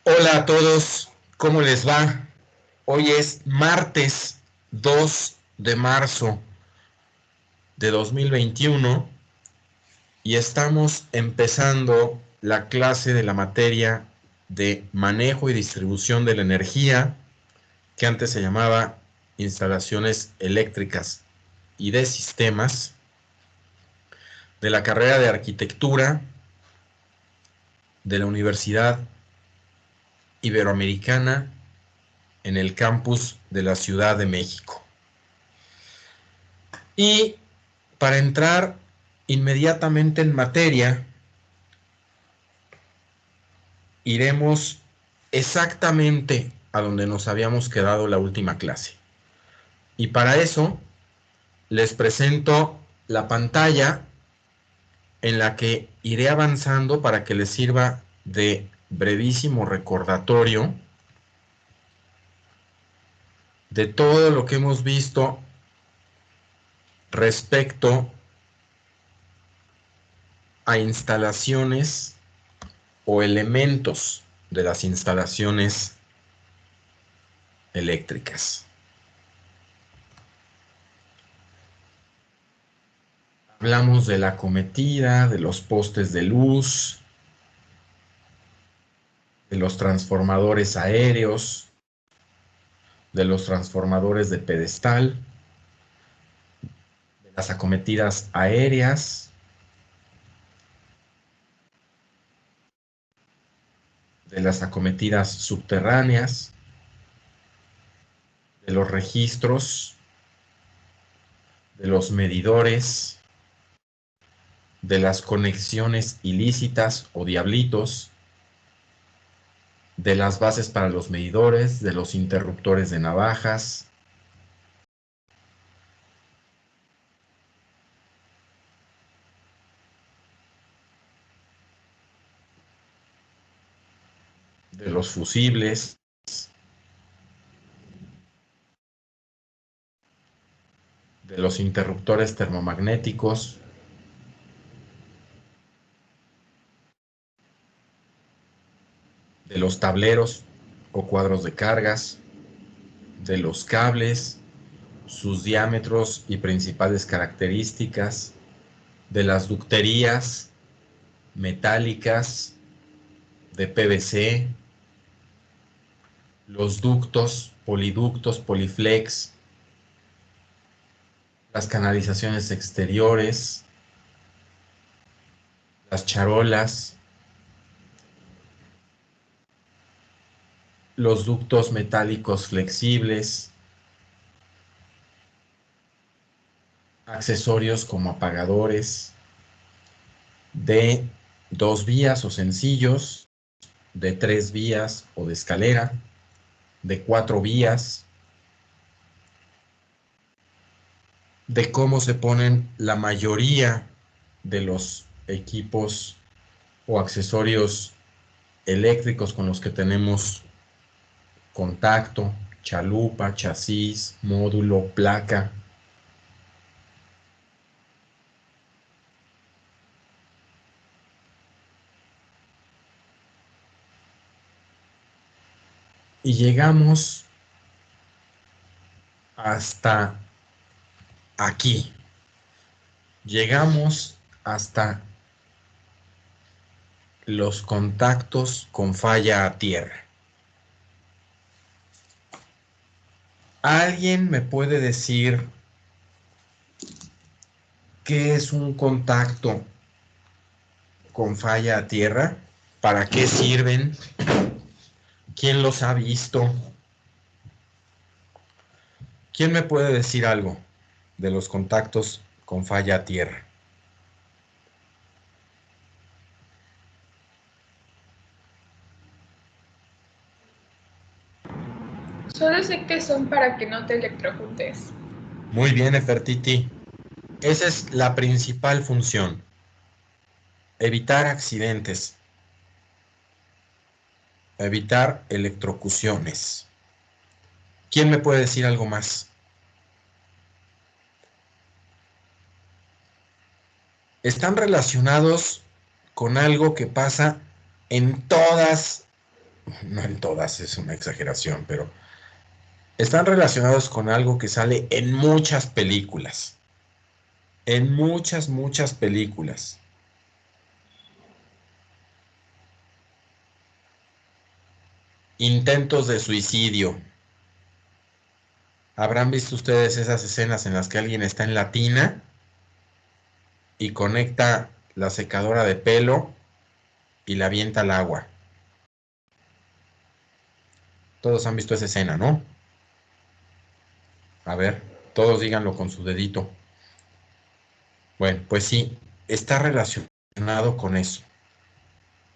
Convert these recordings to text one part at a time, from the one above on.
Hola a todos, ¿cómo les va? Hoy es martes 2 de marzo de 2021 y estamos empezando la clase de la materia de manejo y distribución de la energía, que antes se llamaba instalaciones eléctricas y de sistemas, de la carrera de arquitectura de la Universidad Iberoamericana en el campus de la Ciudad de México. Y para entrar inmediatamente en materia, iremos exactamente a donde nos habíamos quedado la última clase. Y para eso les presento la pantalla en la que iré avanzando para que les sirva de brevísimo recordatorio de todo lo que hemos visto respecto a instalaciones o elementos de las instalaciones eléctricas. Hablamos de la acometida, de los postes de luz, de los transformadores aéreos, de los transformadores de pedestal, de las acometidas aéreas, de las acometidas subterráneas, de los registros, de los medidores, de las conexiones ilícitas o diablitos, de las bases para los medidores, de los interruptores de navajas, de los fusibles, de los interruptores termomagnéticos, de los tableros o cuadros de cargas, de los cables, sus diámetros y principales características, de las ducterías metálicas, de PVC, los ductos, poliductos, poliflex, las canalizaciones exteriores, las charolas, los ductos metálicos flexibles, accesorios como apagadores de 2 vías o sencillos, de 3 vías o de escalera, de 4 vías, de cómo se ponen la mayoría de los equipos o accesorios eléctricos con los que tenemos contacto: chalupa, chasis, módulo, placa. Y llegamos hasta aquí. Llegamos hasta los contactos con falla a tierra. ¿Alguien me puede decir qué es un contacto con falla a tierra? ¿Para qué sirven? ¿Quién los ha visto? ¿Quién me puede decir algo de los contactos con falla a tierra? Solo sé que son para que no te electrocutes. Muy bien, Nefertiti. Esa es la principal función: evitar accidentes, evitar electrocuciones. ¿Quién me puede decir algo más? Están relacionados con algo que pasa en todas no en todas, es una exageración, pero están relacionados con algo que sale en muchas películas. En muchas, muchas películas. Intentos de suicidio. ¿Habrán visto ustedes esas escenas en las que alguien está en la tina y conecta la secadora de pelo y la avienta al agua? Todos han visto esa escena, ¿no? A ver, todos díganlo con su dedito. Bueno, pues sí, está relacionado con eso.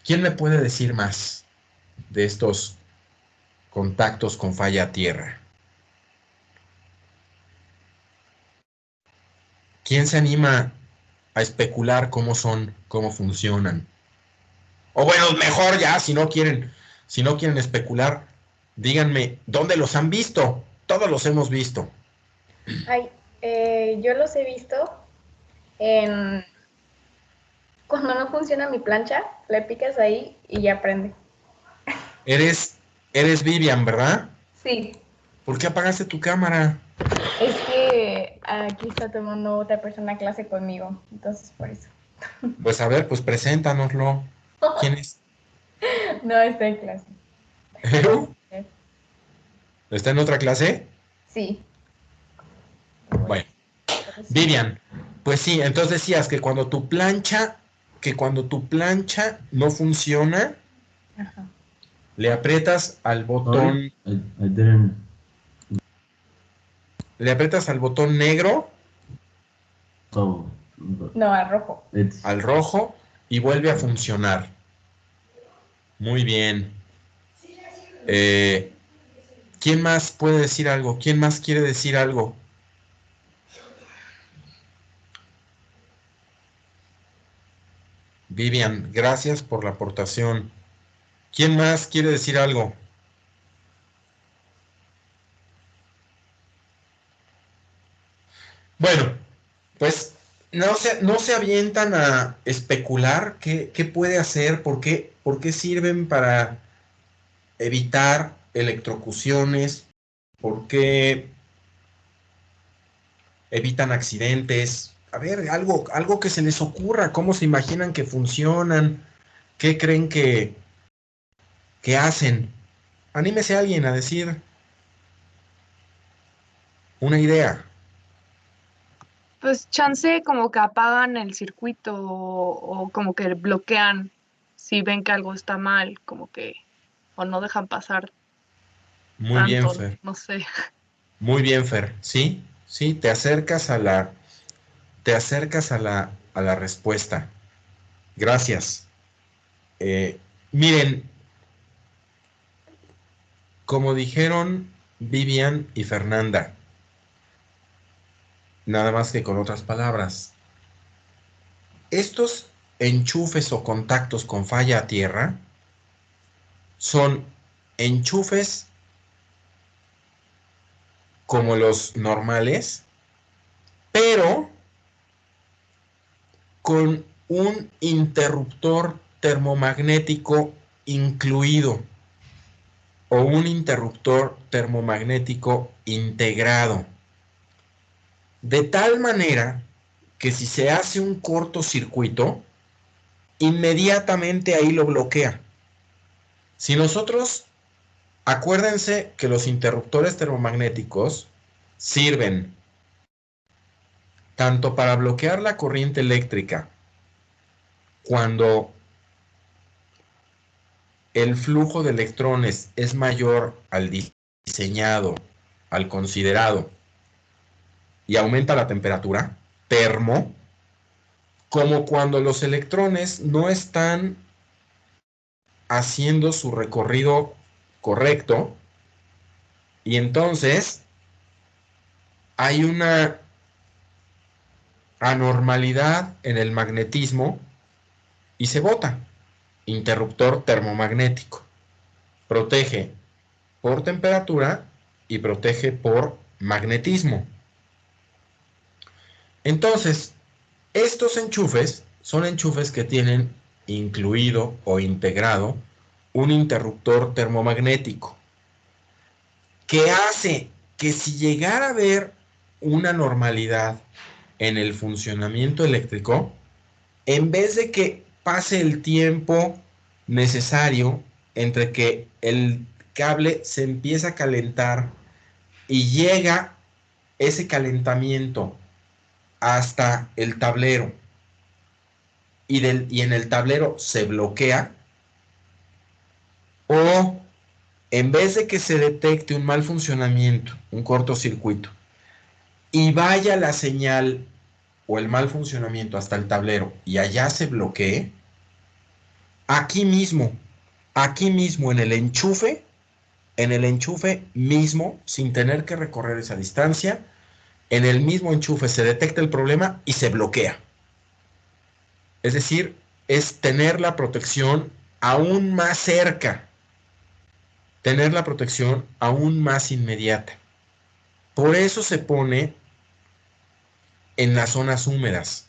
¿Quién me puede decir más de estos contactos con falla a tierra? ¿Quién se anima a especular cómo son, cómo funcionan? O bueno, mejor ya, si no quieren especular, díganme, ¿dónde los han visto? Todos los hemos visto. Ay, yo los he visto en... Cuando no funciona mi plancha, le picas ahí y ya prende. Eres, eres Vivian, ¿verdad? Sí, ¿Por qué apagaste tu cámara? es que aquí está tomando otra persona clase conmigo, entonces por eso. Pues a ver, pues preséntanoslo. ¿Quién es? No está en clase. ¿Está en otra clase? Sí. Bueno, Pero sí. Vivian, pues sí, entonces decías que cuando tu plancha no funciona, Ajá. le aprietas al Sorry, botón, I didn't. le aprietas al botón negro, So No, a rojo. it's al rojo, y vuelve a funcionar. Muy bien. ¿Quién más puede decir algo? ¿Quién más quiere decir algo? Vivian, gracias por la aportación. ¿Quién más quiere decir algo? Bueno, pues no se avientan a especular qué puede hacer, por qué sirven para evitar electrocuciones, por qué evitan accidentes. A ver, algo que se les ocurra, cómo se imaginan que funcionan, qué creen que hacen. Anímese alguien a decir una idea. Pues chance como que apagan el circuito o como que bloquean si ven que algo está mal, como que o no dejan pasar Muy bien, tanto, Fer. no sé. Muy bien, Fer. Sí, sí, te acercas a la respuesta. Gracias. Eh, Miren, como dijeron Vivian y Fernanda, nada más que con otras palabras, estos enchufes o contactos con falla a tierra son enchufes como los normales, pero con un interruptor termomagnético incluido o un interruptor termomagnético integrado. De tal manera que si se hace un cortocircuito, inmediatamente ahí lo bloquea. Si nosotros, acuérdense que los interruptores termomagnéticos sirven tanto para bloquear la corriente eléctrica cuando el flujo de electrones es mayor al diseñado, al considerado, y aumenta la temperatura, termo, como cuando los electrones no están haciendo su recorrido correcto y entonces hay una anormalidad en el magnetismo y se bota. Interruptor termomagnético. Protege por temperatura y protege por magnetismo. Entonces, estos enchufes son enchufes que tienen incluido o integrado un interruptor termomagnético que hace que si llegara a haber una normalidad en el funcionamiento eléctrico, en vez de que pase el tiempo necesario entre que el cable se empieza a calentar y llega ese calentamiento hasta el tablero y en el tablero se bloquea, o en vez de que se detecte un mal funcionamiento, un cortocircuito, y vaya la señal o el mal funcionamiento hasta el tablero y allá se bloquee, aquí mismo en el enchufe mismo, sin tener que recorrer esa distancia, en el mismo enchufe se detecta el problema y se bloquea. Es decir, es tener la protección aún más cerca, tener la protección aún más inmediata. Por eso se pone en las zonas húmedas.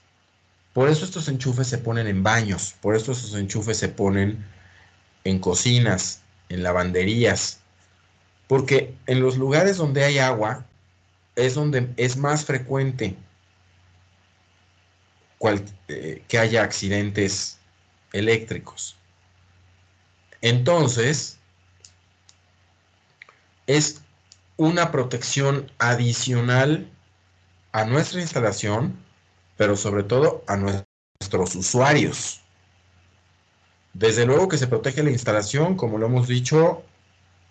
Por eso estos enchufes se ponen en baños. Por eso estos enchufes se ponen en cocinas, en lavanderías. Porque en los lugares donde hay agua es donde es más frecuente que haya accidentes eléctricos. Entonces, es una protección adicional a nuestra instalación, pero sobre todo a nuestros usuarios. Desde luego que se protege la instalación, como lo hemos dicho,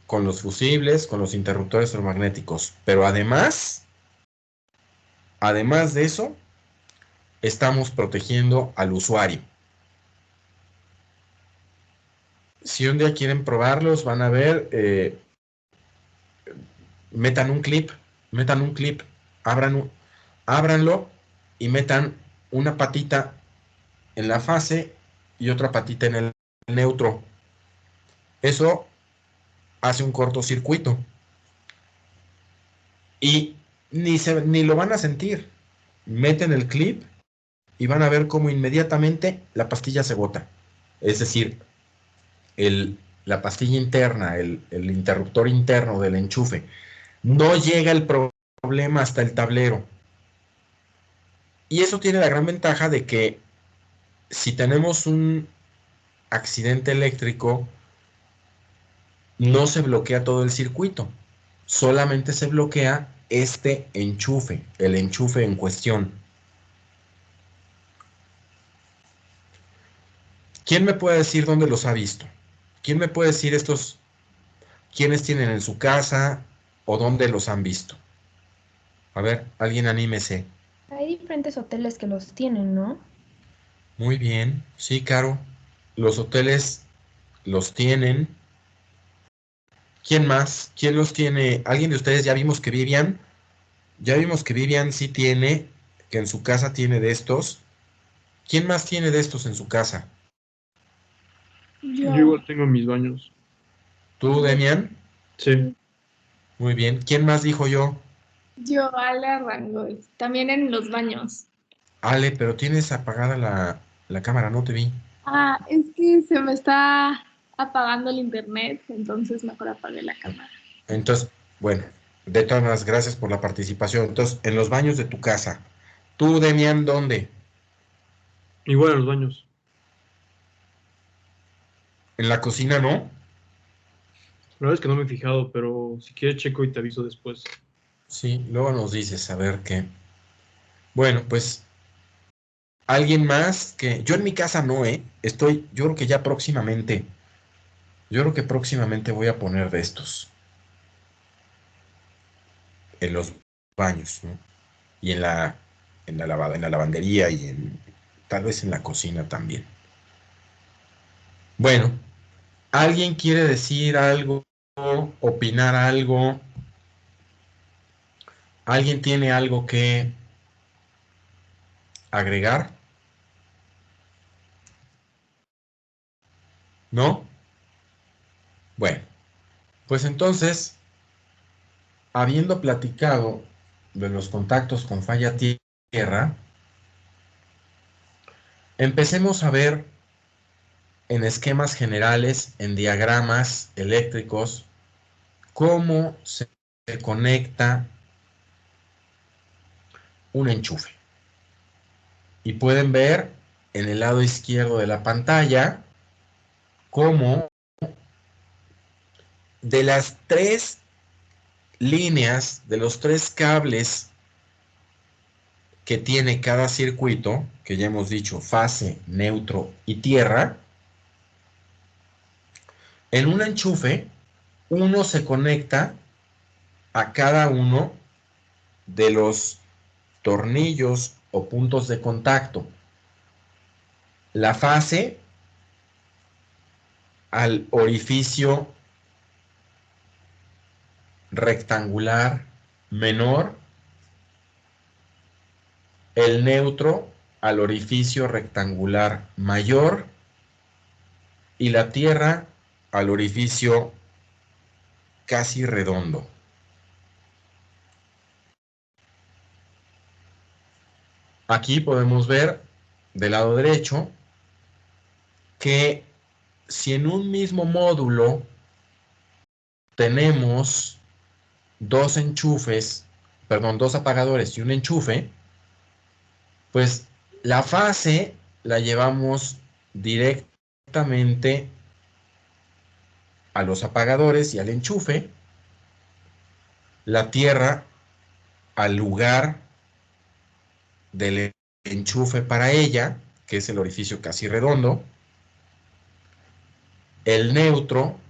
con los fusibles, con los interruptores electromagnéticos, pero además de eso, estamos protegiendo al usuario. Si un día quieren probarlos, van a ver, metan un clip, ábranlo y metan una patita en la fase y otra patita en el neutro. Eso hace un cortocircuito y ni lo van a sentir. Meten el clip y van a ver cómo inmediatamente la pastilla se bota. Es decir, la pastilla interna, el interruptor interno del enchufe, no llega el problema hasta el tablero. Y eso tiene la gran ventaja de que si tenemos un accidente eléctrico, no se bloquea todo el circuito, solamente se bloquea este enchufe, el enchufe en cuestión. ¿Quién me puede decir dónde los ha visto? ¿Quién me puede decir quiénes tienen en su casa o dónde los han visto? A ver, alguien anímese. Hay diferentes hoteles que los tienen, ¿no? Muy bien, sí, Caro. Los hoteles los tienen. ¿Quién más? ¿Quién los tiene? ¿Alguien de ustedes ya vimos que Vivian sí tiene, que en su casa tiene de estos? ¿Quién más tiene de estos en su casa? Yo igual tengo mis baños. ¿Tú, Demian? Sí. Muy bien. ¿Quién más dijo yo? Yo, Ale Rangel, también en los baños. Ale, pero tienes apagada la cámara, no te vi. Ah, es que se me está apagando el internet, entonces mejor apagué la cámara. Entonces, bueno, de todas maneras, gracias por la participación. Entonces, en los baños de tu casa. ¿Tú, Demian, dónde? Igual en los baños. ¿En la cocina no? La verdad es que no me he fijado, pero si quieres checo y te aviso después. Sí, luego nos dices, a ver qué. Bueno, pues, ¿alguien más que...? Yo en mi casa no, yo creo que próximamente voy a poner de estos. En los baños, ¿no? Y en la lavandería y tal vez en la cocina también. Bueno, ¿alguien quiere decir algo, opinar algo? ¿Alguien tiene algo que agregar? ¿No? Bueno, pues entonces, habiendo platicado de los contactos con falla tierra, empecemos a ver en esquemas generales, en diagramas eléctricos, cómo se conecta un enchufe. Y pueden ver en el lado izquierdo de la pantalla cómo de las 3 líneas, de los 3 cables que tiene cada circuito, que ya hemos dicho fase, neutro y tierra, en un enchufe, uno se conecta a cada uno de los tornillos o puntos de contacto. La fase al orificio rectangular menor, el neutro al orificio rectangular mayor y la tierra al orificio casi redondo. Aquí podemos ver del lado derecho que si en un mismo módulo tenemos 2 enchufes, perdón, 2 apagadores y un enchufe, pues la fase la llevamos directamente a los apagadores y al enchufe, la tierra al lugar del enchufe para ella, que es el orificio casi redondo, el neutro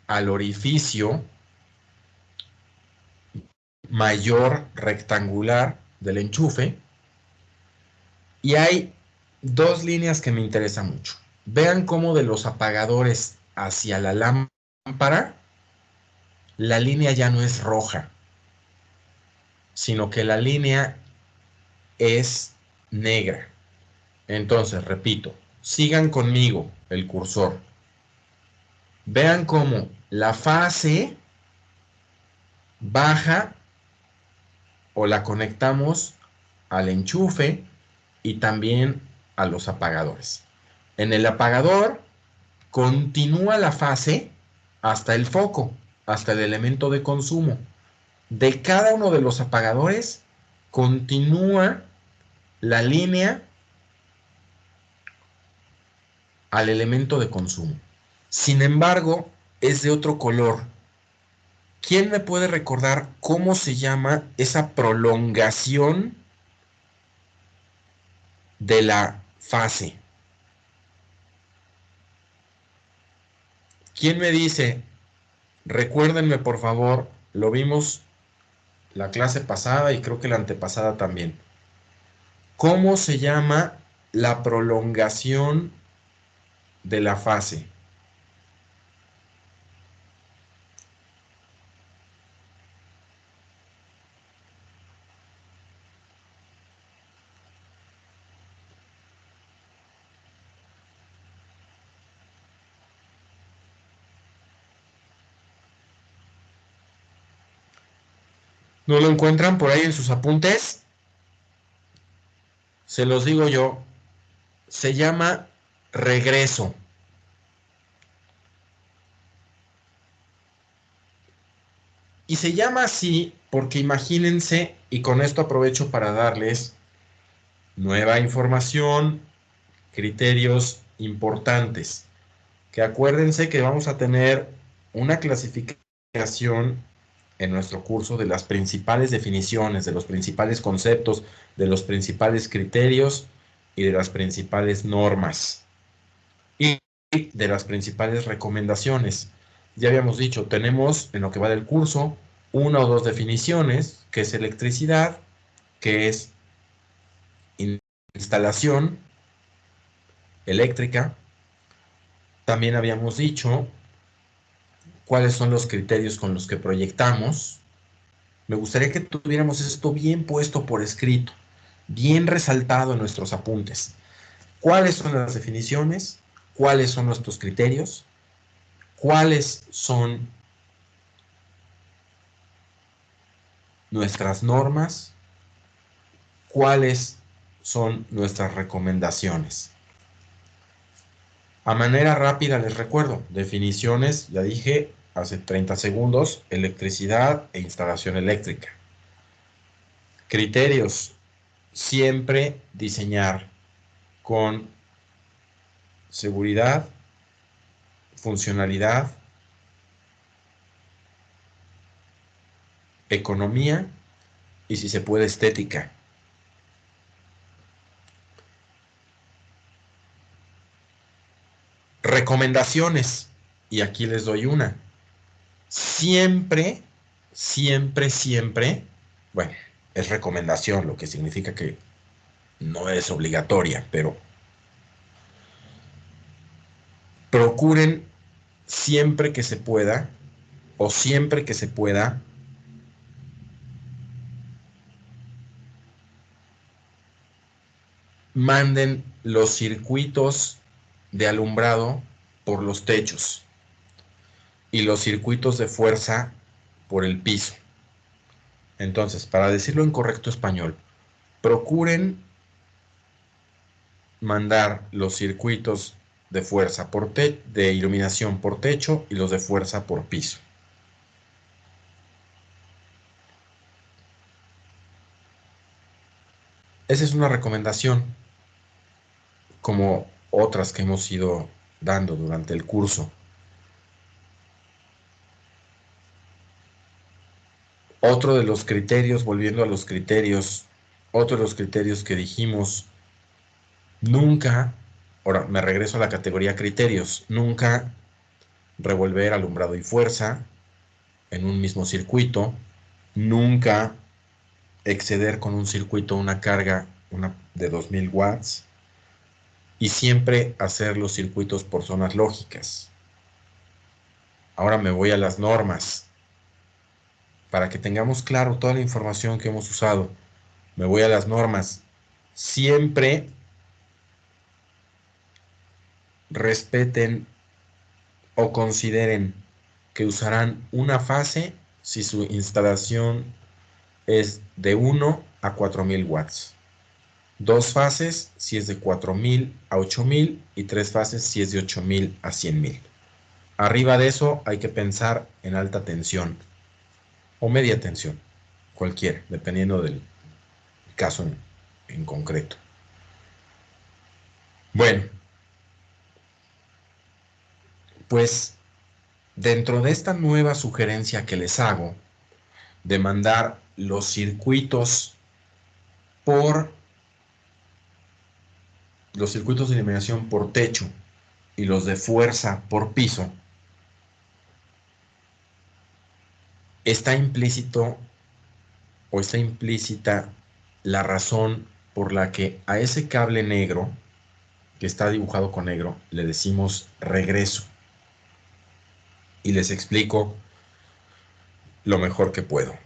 al orificio mayor rectangular del enchufe, y hay 2 líneas que me interesan mucho. Vean cómo de los apagadores hacia la lámpara, la línea ya no es roja, sino que la línea es negra. Entonces, repito, sigan conmigo el cursor. Vean cómo la fase baja o la conectamos al enchufe y también a los apagadores. En el apagador continúa la fase hasta el foco, hasta el elemento de consumo. De cada uno de los apagadores continúa la línea al elemento de consumo. Sin embargo, es de otro color. ¿Quién me puede recordar cómo se llama esa prolongación de la fase? ¿Quién me dice? Recuérdenme, por favor, lo vimos la clase pasada y creo que la antepasada también. ¿Cómo se llama la prolongación de la fase? ¿No lo encuentran por ahí en sus apuntes? Se los digo yo. Se llama regreso. Y se llama así porque imagínense, y con esto aprovecho para darles nueva información, criterios importantes. Que acuérdense que vamos a tener una clasificación en nuestro curso de las principales definiciones, de los principales conceptos, de los principales criterios y de las principales normas y de las principales recomendaciones. Ya habíamos dicho, tenemos en lo que va del curso 1 o 2 definiciones, que es electricidad, que es instalación eléctrica. También habíamos dicho cuáles son los criterios con los que proyectamos. Me gustaría que tuviéramos esto bien puesto por escrito, bien resaltado en nuestros apuntes. ¿Cuáles son las definiciones? ¿Cuáles son nuestros criterios? ¿Cuáles son nuestras normas? ¿Cuáles son nuestras recomendaciones? A manera rápida les recuerdo, definiciones, ya dije hace 30 segundos, electricidad e instalación eléctrica. Criterios, siempre diseñar con seguridad, funcionalidad, economía y si se puede estética. Recomendaciones, y aquí les doy una. Siempre, bueno, es recomendación, lo que significa que no es obligatoria, pero procuren siempre que se pueda, o siempre que se pueda, manden los circuitos de alumbrado por los techos y los circuitos de fuerza por el piso. Entonces, para decirlo en correcto español, procuren mandar los circuitos de fuerza de iluminación por techo y los de fuerza por piso. Esa es una recomendación, como otras que hemos ido dando durante el curso. Otro de los criterios, volviendo a los criterios, otro de los criterios que dijimos, nunca, ahora me regreso a la categoría criterios, nunca revolver alumbrado y fuerza en un mismo circuito, nunca exceder con un circuito una carga de 2000 watts y siempre hacer los circuitos por zonas lógicas. Ahora me voy a las normas para que tengamos claro toda la información que hemos usado. Me voy a las normas. Siempre respeten o consideren que usarán una fase si su instalación es de 1 a 4000 watts. 2 fases si es de 4000 a 8000 y 3 fases si es de 8000 a 100,000. Arriba de eso hay que pensar en alta tensión o media tensión, cualquiera, dependiendo del caso en concreto. Bueno, pues dentro de esta nueva sugerencia que les hago de mandar los circuitos de iluminación por techo y los de fuerza por piso, está implícito o está implícita la razón por la que a ese cable negro, que está dibujado con negro, le decimos regreso. Y les explico lo mejor que puedo.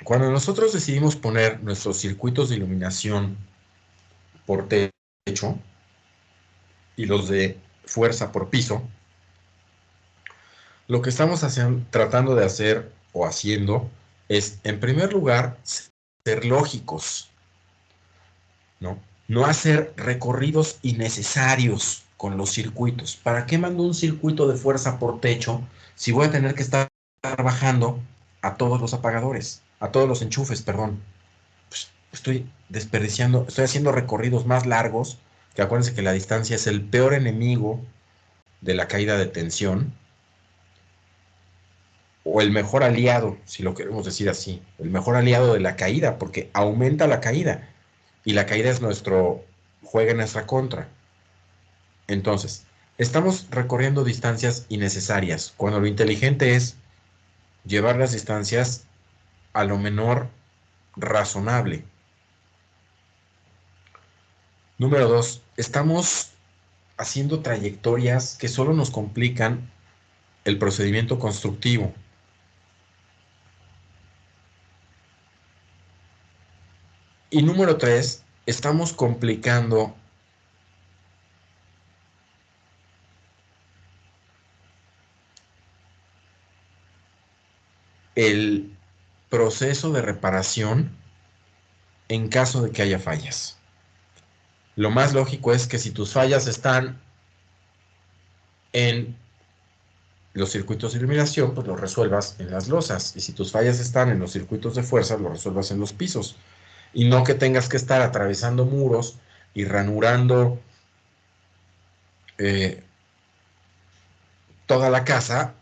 Cuando nosotros decidimos poner nuestros circuitos de iluminación por techo y los de fuerza por piso, lo que estamos tratando de hacer o haciendo es, en primer lugar, ser lógicos, ¿no? No hacer recorridos innecesarios con los circuitos. ¿Para qué mando un circuito de fuerza por techo si voy a tener que estar bajando a todos los apagadores, a todos los enchufes, perdón? Pues estoy desperdiciando, estoy haciendo recorridos más largos, que acuérdense que la distancia es el peor enemigo de la caída de tensión, o el mejor aliado, si lo queremos decir así, el mejor aliado de la caída, porque aumenta la caída, y la caída juega en nuestra contra. Entonces, estamos recorriendo distancias innecesarias, cuando lo inteligente es llevar las distancias a lo menor razonable. Número 2, estamos haciendo trayectorias que solo nos complican el procedimiento constructivo. Y número 3, estamos complicando el proceso de reparación en caso de que haya fallas. lo más lógico es que si tus fallas están en los circuitos de iluminación, pues los resuelvas en las losas. Y si tus fallas están en los circuitos de fuerza, los resuelvas en los pisos. Y no que tengas que estar atravesando muros y ranurando toda la casa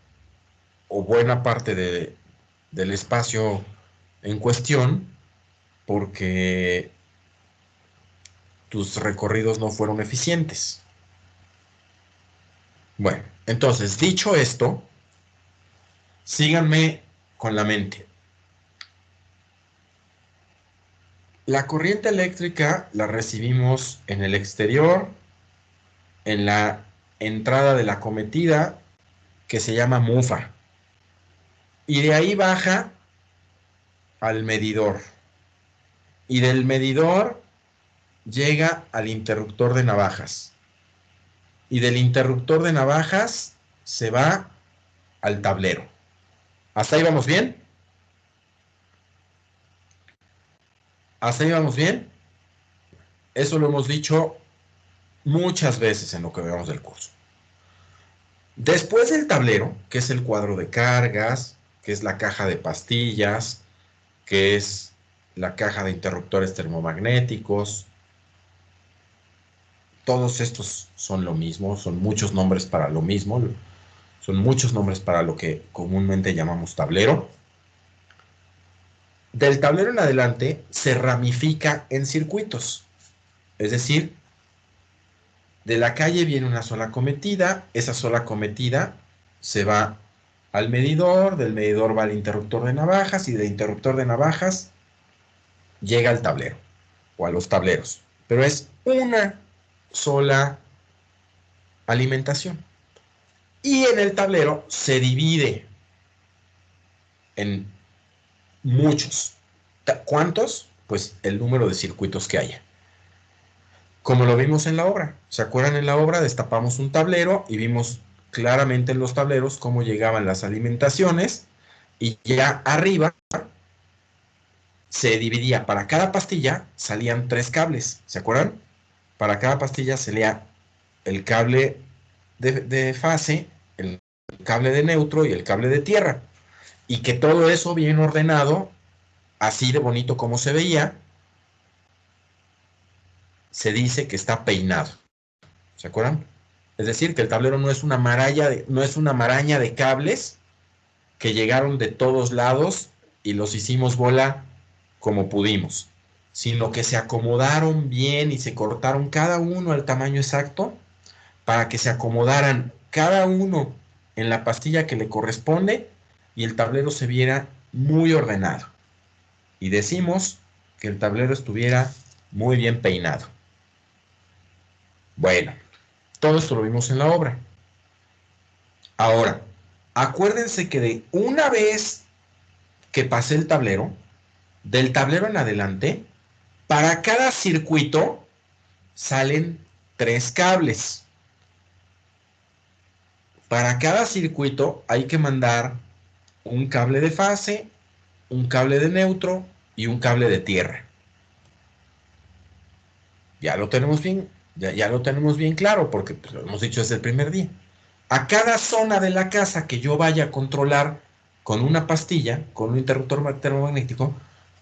o buena parte del espacio en cuestión porque tus recorridos no fueron eficientes. Bueno, entonces, dicho esto, síganme con la mente. La corriente eléctrica la recibimos en el exterior, en la entrada de la cometida, que se llama mufa. Y de ahí baja al medidor. Y del medidor llega al interruptor de navajas. Y del interruptor de navajas se va al tablero. ¿Hasta ahí vamos bien? ¿Hasta ahí vamos bien? Eso lo hemos dicho muchas veces en lo que veamos del curso. Después del tablero, que es el cuadro de cargas, que es la caja de pastillas, que es la caja de interruptores termomagnéticos, todos estos son lo mismo, son muchos nombres para lo mismo, son muchos nombres para lo que comúnmente llamamos tablero. Del tablero en adelante se ramifica en circuitos, es decir, de la calle viene una sola cometida, esa sola cometida se va al medidor, del medidor va al interruptor de navajas y del interruptor de navajas llega al tablero o a los tableros, pero es una sola alimentación. Y en el tablero se divide en muchos. ¿Cuántos? Pues el número de circuitos que haya. Como lo vimos en la obra. ¿Se acuerdan? En la obra destapamos un tablero y vimos claramente en los tableros cómo llegaban las alimentaciones y ya arriba se dividía. Para cada pastilla salían 3 cables. ¿Se acuerdan? Para cada pastilla salía el cable de fase, el cable de neutro y el cable de tierra. Y que todo eso bien ordenado, así de bonito como se veía, se dice que está peinado. ¿Se acuerdan? Es decir, que el tablero no es una maraña de cables que llegaron de todos lados y los hicimos bola como pudimos, sino que se acomodaron bien y se cortaron cada uno al tamaño exacto para que se acomodaran cada uno en la pastilla que le corresponde y el tablero se viera muy ordenado. Y decimos que el tablero estuviera muy bien peinado. Bueno, todo esto lo vimos en la obra. Ahora, acuérdense que de una vez que pasé el tablero, del tablero en adelante, para cada circuito salen 3 cables. Para cada circuito hay que mandar un cable de fase, un cable de neutro y un cable de tierra. Ya lo tenemos bien, ya lo tenemos bien claro porque pues, lo hemos dicho desde el primer día. A cada zona de la casa que yo vaya a controlar con una pastilla, con un interruptor termomagnético,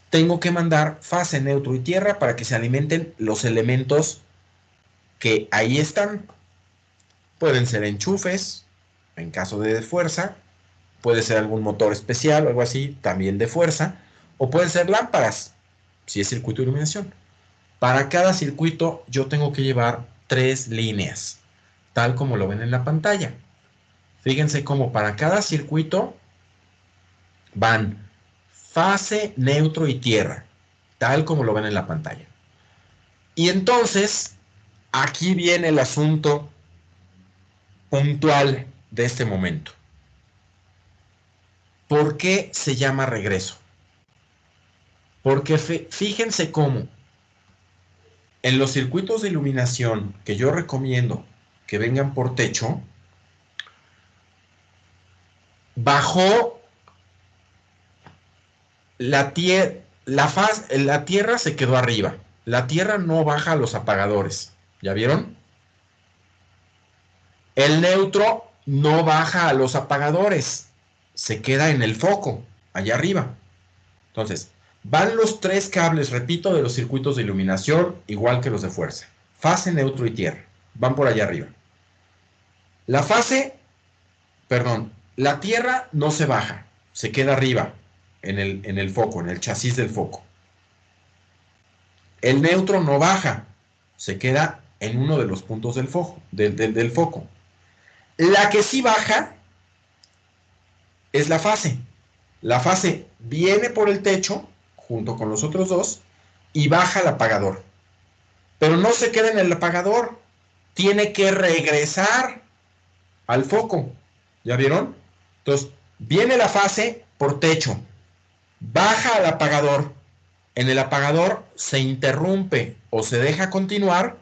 tengo que mandar fase, neutro y tierra para que se alimenten los elementos que ahí están. Pueden ser enchufes, en caso de fuerza, puede ser algún motor especial o algo así, también de fuerza, o pueden ser lámparas, si es circuito de iluminación. Para cada circuito yo tengo que llevar 3 líneas, tal como lo ven en la pantalla. Fíjense cómo para cada circuito van fase, neutro y tierra, tal como lo ven en la pantalla. Y entonces, aquí viene el asunto puntual de este momento. ¿Por qué se llama regreso? Porque fíjense cómo en los circuitos de iluminación que yo recomiendo que vengan por techo, bajó la tierra se quedó arriba, la tierra no baja a los apagadores. ¿Ya vieron? El neutro no baja a los apagadores. Se queda en el foco, allá arriba. Entonces, van los 3 cables, repito, de los circuitos de iluminación, igual que los de fuerza. Fase, neutro y tierra. Van por allá arriba. La tierra no se baja. Se queda arriba, en el foco, en el chasis del foco. El neutro no baja. Se queda en uno de los puntos del foco. La que sí baja es la fase. La fase viene por el techo, junto con los otros 2, y baja al apagador. Pero no se queda en el apagador. Tiene que regresar al foco. ¿Ya vieron? Entonces, viene la fase por techo. Baja al apagador. En el apagador se interrumpe o se deja continuar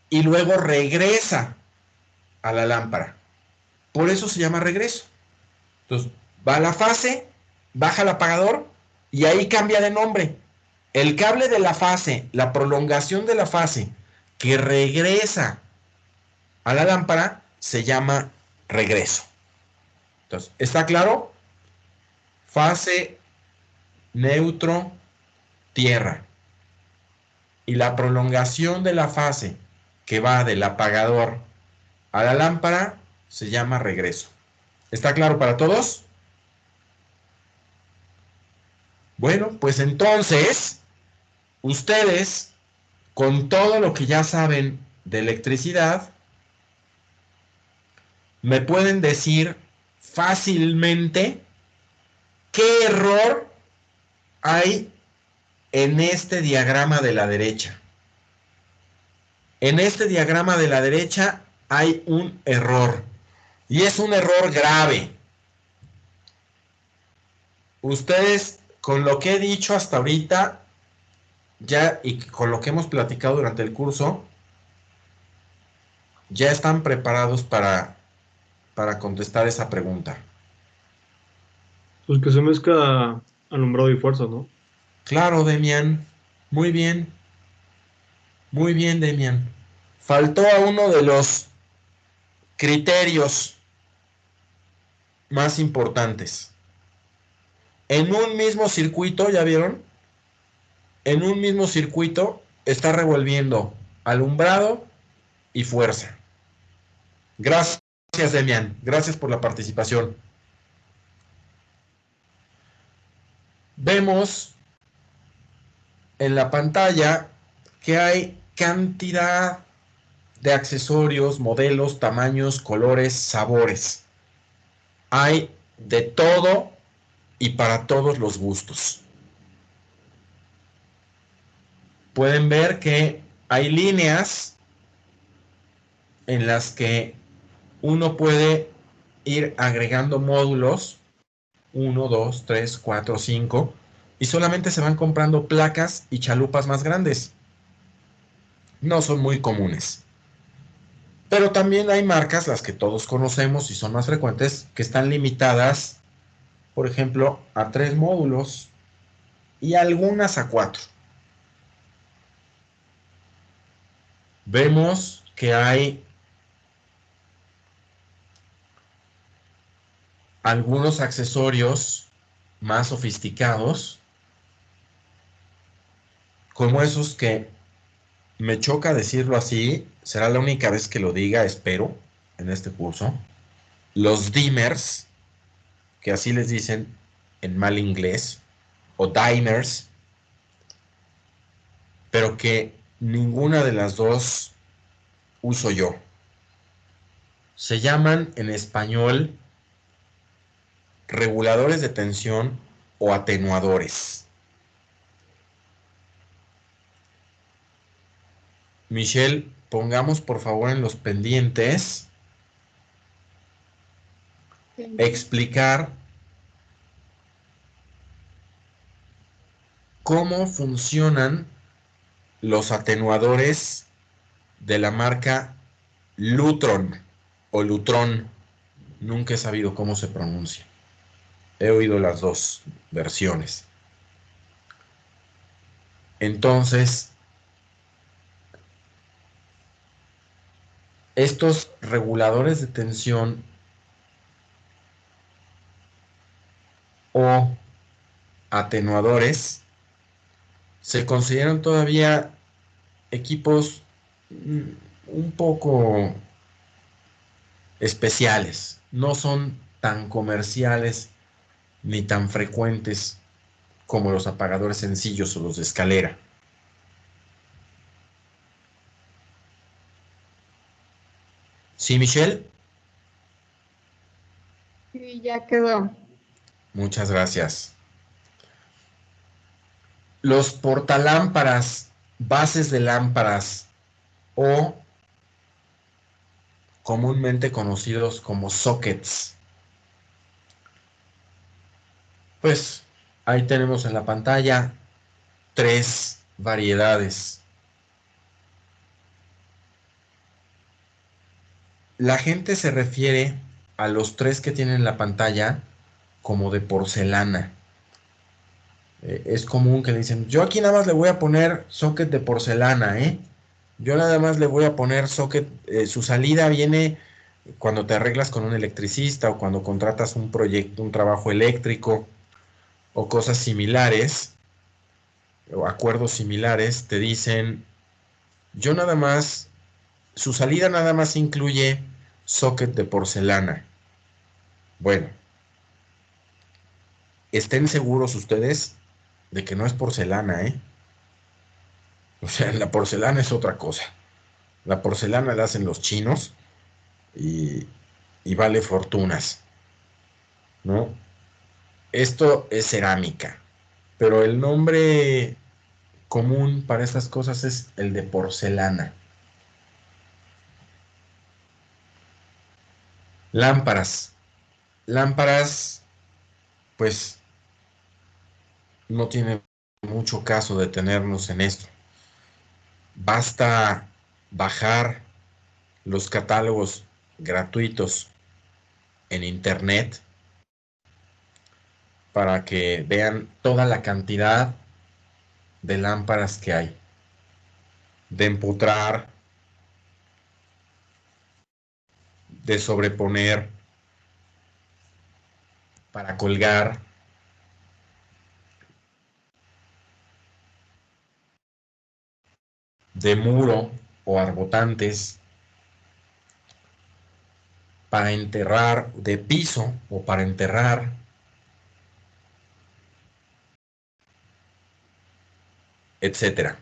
y luego regresa a la lámpara. Por eso se llama regreso. Entonces, va a la fase, baja al apagador y ahí cambia de nombre. El cable de la fase, la prolongación de la fase que regresa a la lámpara, se llama regreso. Entonces, ¿está claro? Fase, neutro, tierra. Y la prolongación de la fase que va del apagador a la lámpara se llama regreso. ¿Está claro para todos? Bueno, pues entonces, ustedes, con todo lo que ya saben de electricidad, me pueden decir fácilmente qué error hay en este diagrama de la derecha. En este diagrama de la derecha hay un error. Y es un error grave. Ustedes, con lo que he dicho hasta ahorita, ya y con lo que hemos platicado durante el curso, ya están preparados para contestar esa pregunta. Pues que se mezcla alumbrado y fuerza, ¿no? Claro, Demian. Muy bien. Muy bien, Demian. Faltó a uno de los criterios más importantes. En un mismo circuito, ¿ya vieron? En un mismo circuito está revolviendo alumbrado y fuerza. Gracias, Demian. Gracias por la participación. Vemos en la pantalla que hay cantidad de accesorios, modelos, tamaños, colores, sabores. Hay de todo y para todos los gustos. Pueden ver que hay líneas en las que uno puede ir agregando módulos, 1, 2, 3, 4, 5, y solamente se van comprando placas y chalupas más grandes. No son muy comunes. Pero también hay marcas, las que todos conocemos y son más frecuentes, que están limitadas, por ejemplo, a 3 módulos y algunas a 4. Vemos que hay algunos accesorios más sofisticados, como esos que me choca decirlo así, será la única vez que lo diga, espero, en este curso. Los dimmers, que así les dicen en mal inglés, o dimers, pero que ninguna de las dos uso yo. Se llaman en español reguladores de tensión o atenuadores. Michelle, pongamos por favor en los pendientes explicar cómo funcionan los atenuadores de la marca Lutron o Lutron. Nunca he sabido cómo se pronuncia. He oído las dos versiones. Entonces, estos reguladores de tensión o atenuadores se consideran todavía equipos un poco especiales. No son tan comerciales ni tan frecuentes como los apagadores sencillos o los de escalera. ¿Sí, Michelle? Sí, ya quedó. Muchas gracias. Los portalámparas, bases de lámparas o comúnmente conocidos como sockets. Pues ahí tenemos en la pantalla 3 variedades. La gente se refiere a los 3 que tienen en la pantalla como de porcelana. Es común que le dicen, yo aquí nada más le voy a poner socket de porcelana, ¿eh? Yo nada más le voy a poner socket, su salida viene cuando te arreglas con un electricista o cuando contratas un proyecto, un trabajo eléctrico o cosas similares o acuerdos similares, te dicen, yo nada más, su salida nada más incluye socket de porcelana. Bueno, estén seguros ustedes de que no es porcelana, ¿eh? O sea, la porcelana es otra cosa. La porcelana la hacen los chinos y, y vale fortunas, ¿no? Esto es cerámica, pero el nombre común para estas cosas es el de porcelana. Lámparas. Lámparas, pues no tiene mucho caso detenernos en esto. Basta bajar los catálogos gratuitos en internet para que vean toda la cantidad de lámparas que hay. De empotrar, de sobreponer, para colgar, de muro o arbotantes, para enterrar, de piso o para enterrar, etcétera.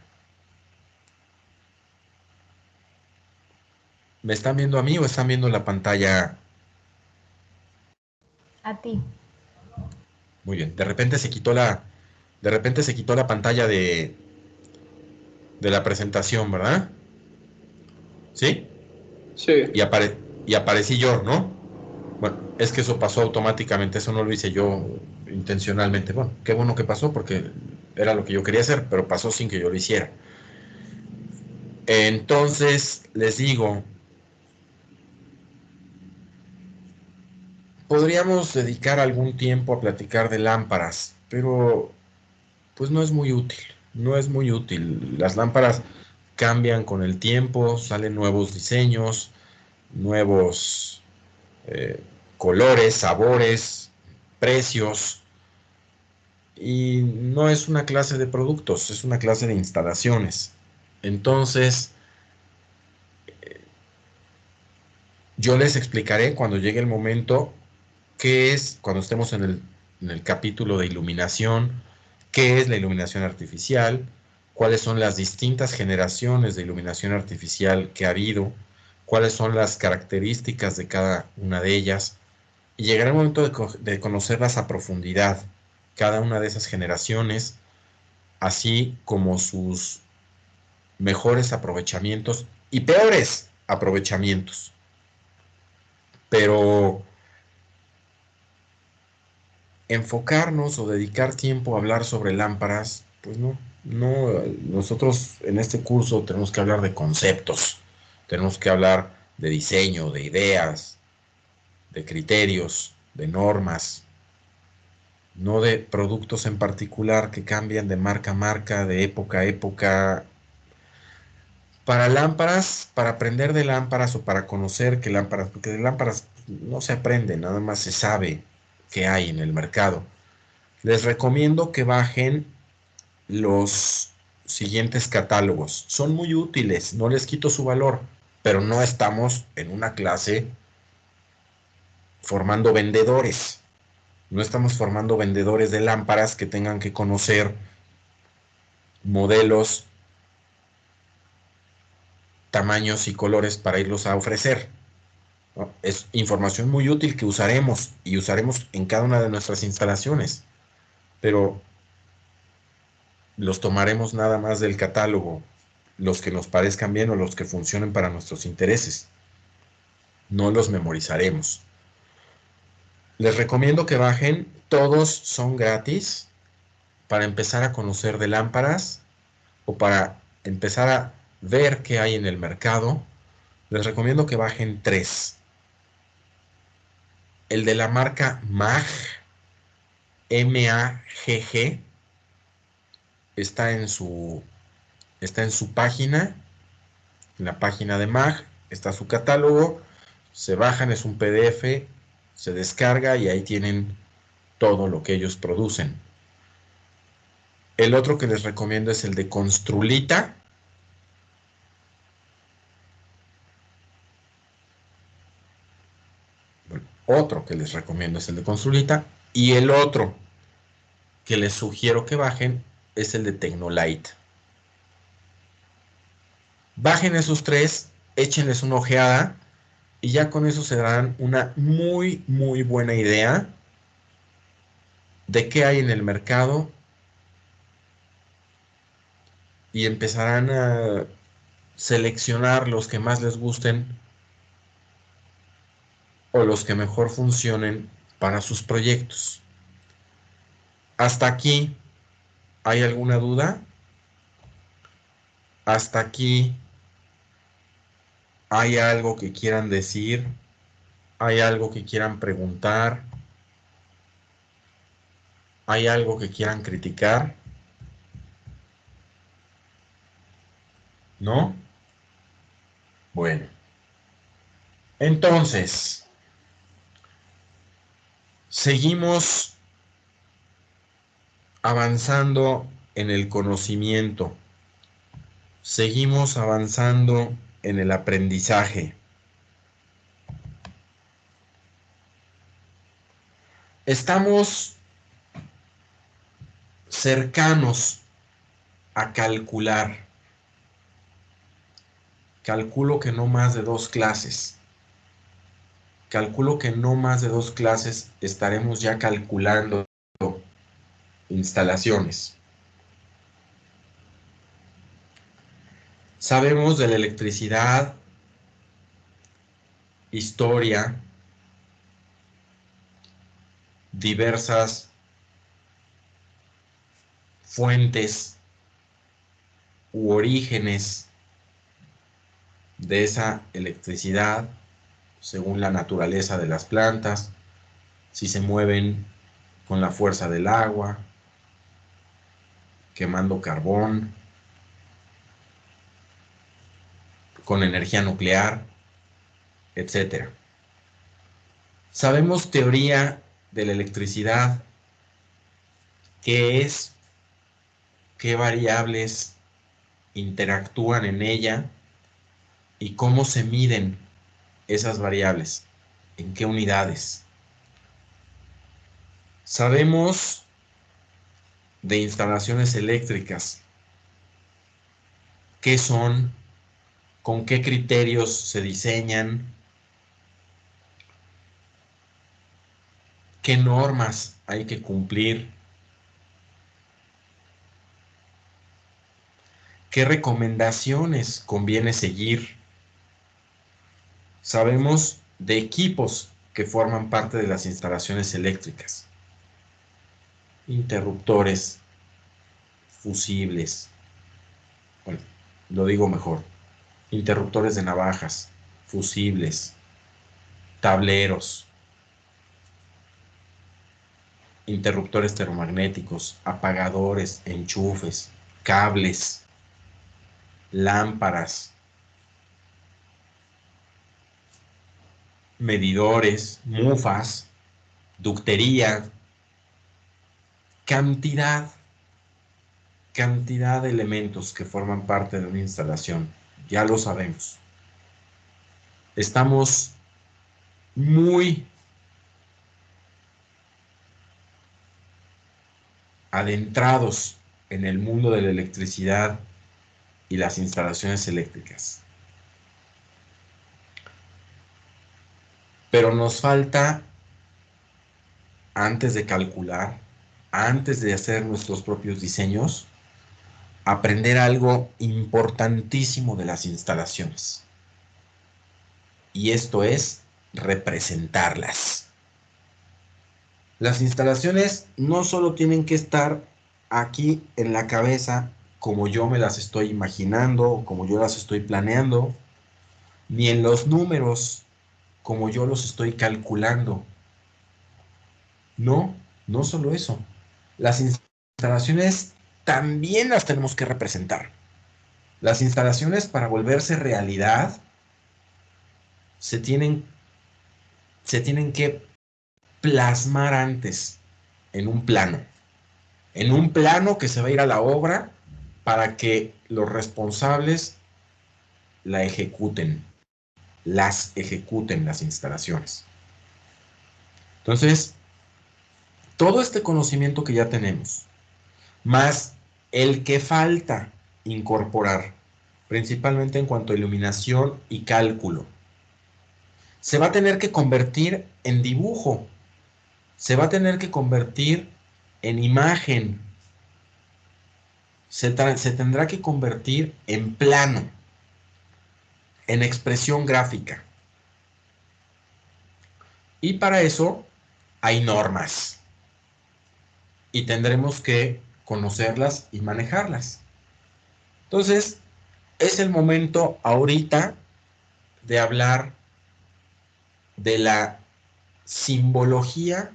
¿Me están viendo a mí o están viendo la pantalla? A ti. Muy bien. De repente se quitó la pantalla de la presentación, ¿verdad? ¿Sí? Sí. Y aparecí yo, ¿no? Bueno, es que eso pasó automáticamente, eso no lo hice yo intencionalmente. Bueno, qué bueno que pasó porque era lo que yo quería hacer, pero pasó sin que yo lo hiciera. Entonces, les digo, podríamos dedicar algún tiempo a platicar de lámparas, pero pues no es muy útil, no es muy útil. Las lámparas cambian con el tiempo, salen nuevos diseños, nuevos colores, sabores, precios, y no es una clase de productos, es una clase de instalaciones. Entonces, yo les explicaré cuando llegue el momento qué es, cuando estemos en el capítulo de iluminación, qué es la iluminación artificial, cuáles son las distintas generaciones de iluminación artificial que ha habido, cuáles son las características de cada una de ellas, y llegará el momento de conocerlas a profundidad, cada una de esas generaciones, así como sus mejores aprovechamientos y peores aprovechamientos. Pero enfocarnos o dedicar tiempo a hablar sobre lámparas, pues no, nosotros en este curso tenemos que hablar de conceptos, tenemos que hablar de diseño, de ideas, de criterios, de normas, no de productos en particular que cambian de marca a marca, de época a época. Para lámparas, para aprender de lámparas o para conocer qué lámparas, porque de lámparas no se aprende, nada más se sabe qué hay en el mercado. Les recomiendo que bajen los siguientes catálogos. Son muy útiles, no les quito su valor, pero no estamos en una clase formando vendedores. No estamos formando vendedores de lámparas que tengan que conocer modelos, tamaños y colores para irlos a ofrecer, ¿no? Es información muy útil que usaremos y usaremos en cada una de nuestras instalaciones, pero los tomaremos nada más del catálogo, los que nos parezcan bien o los que funcionen para nuestros intereses. No los memorizaremos. Les recomiendo que bajen, todos son gratis para empezar a conocer de lámparas o para empezar a ver qué hay en el mercado. Les recomiendo que bajen 3. El de la marca MAG, M-A-G-G, está en su página, en la página de MAG, está su catálogo, se bajan, es un PDF, se descarga y ahí tienen todo lo que ellos producen. El otro que les recomiendo es el de Construlita. Bueno, otro que les recomiendo es el de Construlita. Y el otro que les sugiero que bajen es el de Tecnolite. Bajen esos 3, échenles una ojeada y ya con eso se darán una muy, muy buena idea de qué hay en el mercado y empezarán a seleccionar los que más les gusten o los que mejor funcionen para sus proyectos. ¿Hasta aquí hay alguna duda? ¿Hasta aquí hay algo que quieran decir? ¿Hay algo que quieran preguntar? ¿Hay algo que quieran criticar? ¿No? Bueno. Entonces, seguimos avanzando en el conocimiento. Seguimos avanzando en el aprendizaje. Estamos cercanos a calcular. Calculo que no más de 2 clases. Calculo que no más de 2 clases estaremos ya calculando instalaciones. Sabemos de la electricidad, historia, diversas fuentes u orígenes de esa electricidad según la naturaleza de las plantas, si se mueven con la fuerza del agua, quemando carbón, con energía nuclear, etc. Sabemos teoría de la electricidad, qué es, qué variables interactúan en ella y cómo se miden esas variables, en qué unidades. Sabemos de instalaciones eléctricas, qué son, con qué criterios se diseñan, qué normas hay que cumplir, qué recomendaciones conviene seguir. Sabemos de equipos que forman parte de las instalaciones eléctricas, interruptores, fusibles, bueno, lo digo mejor, interruptores de navajas, fusibles, tableros, interruptores termomagnéticos, apagadores, enchufes, cables, lámparas, medidores, mufas, ductería, cantidad de elementos que forman parte de una instalación. Ya lo sabemos. Estamos muy adentrados en el mundo de la electricidad y las instalaciones eléctricas. Pero nos falta, antes de calcular, antes de hacer nuestros propios diseños, aprender algo importantísimo de las instalaciones. Y esto es representarlas. Las instalaciones no solo tienen que estar aquí en la cabeza como yo me las estoy imaginando o como yo las estoy planeando, ni en los números como yo los estoy calculando. No, no solo eso. Las instalaciones también las tenemos que representar. Las instalaciones, para volverse realidad, se tienen que plasmar antes en un plano que se va a ir a la obra para que los responsables las ejecuten las instalaciones. Entonces, todo este conocimiento que ya tenemos, más el que falta incorporar, principalmente en cuanto a iluminación y cálculo, se va a tener que convertir en dibujo, se va a tener que convertir en imagen, se tendrá que convertir en plano, en expresión gráfica. Y para eso hay normas y tendremos que conocerlas y manejarlas. Entonces, es el momento ahorita de hablar de la simbología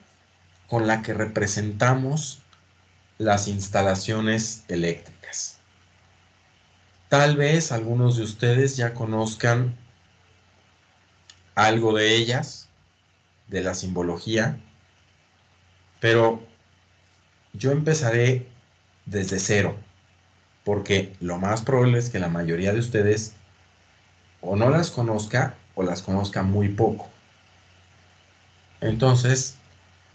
con la que representamos las instalaciones eléctricas. Tal vez algunos de ustedes ya conozcan algo de ellas, de la simbología, pero yo empezaré desde cero, porque lo más probable es que la mayoría de ustedes o no las conozca o las conozca muy poco. Entonces,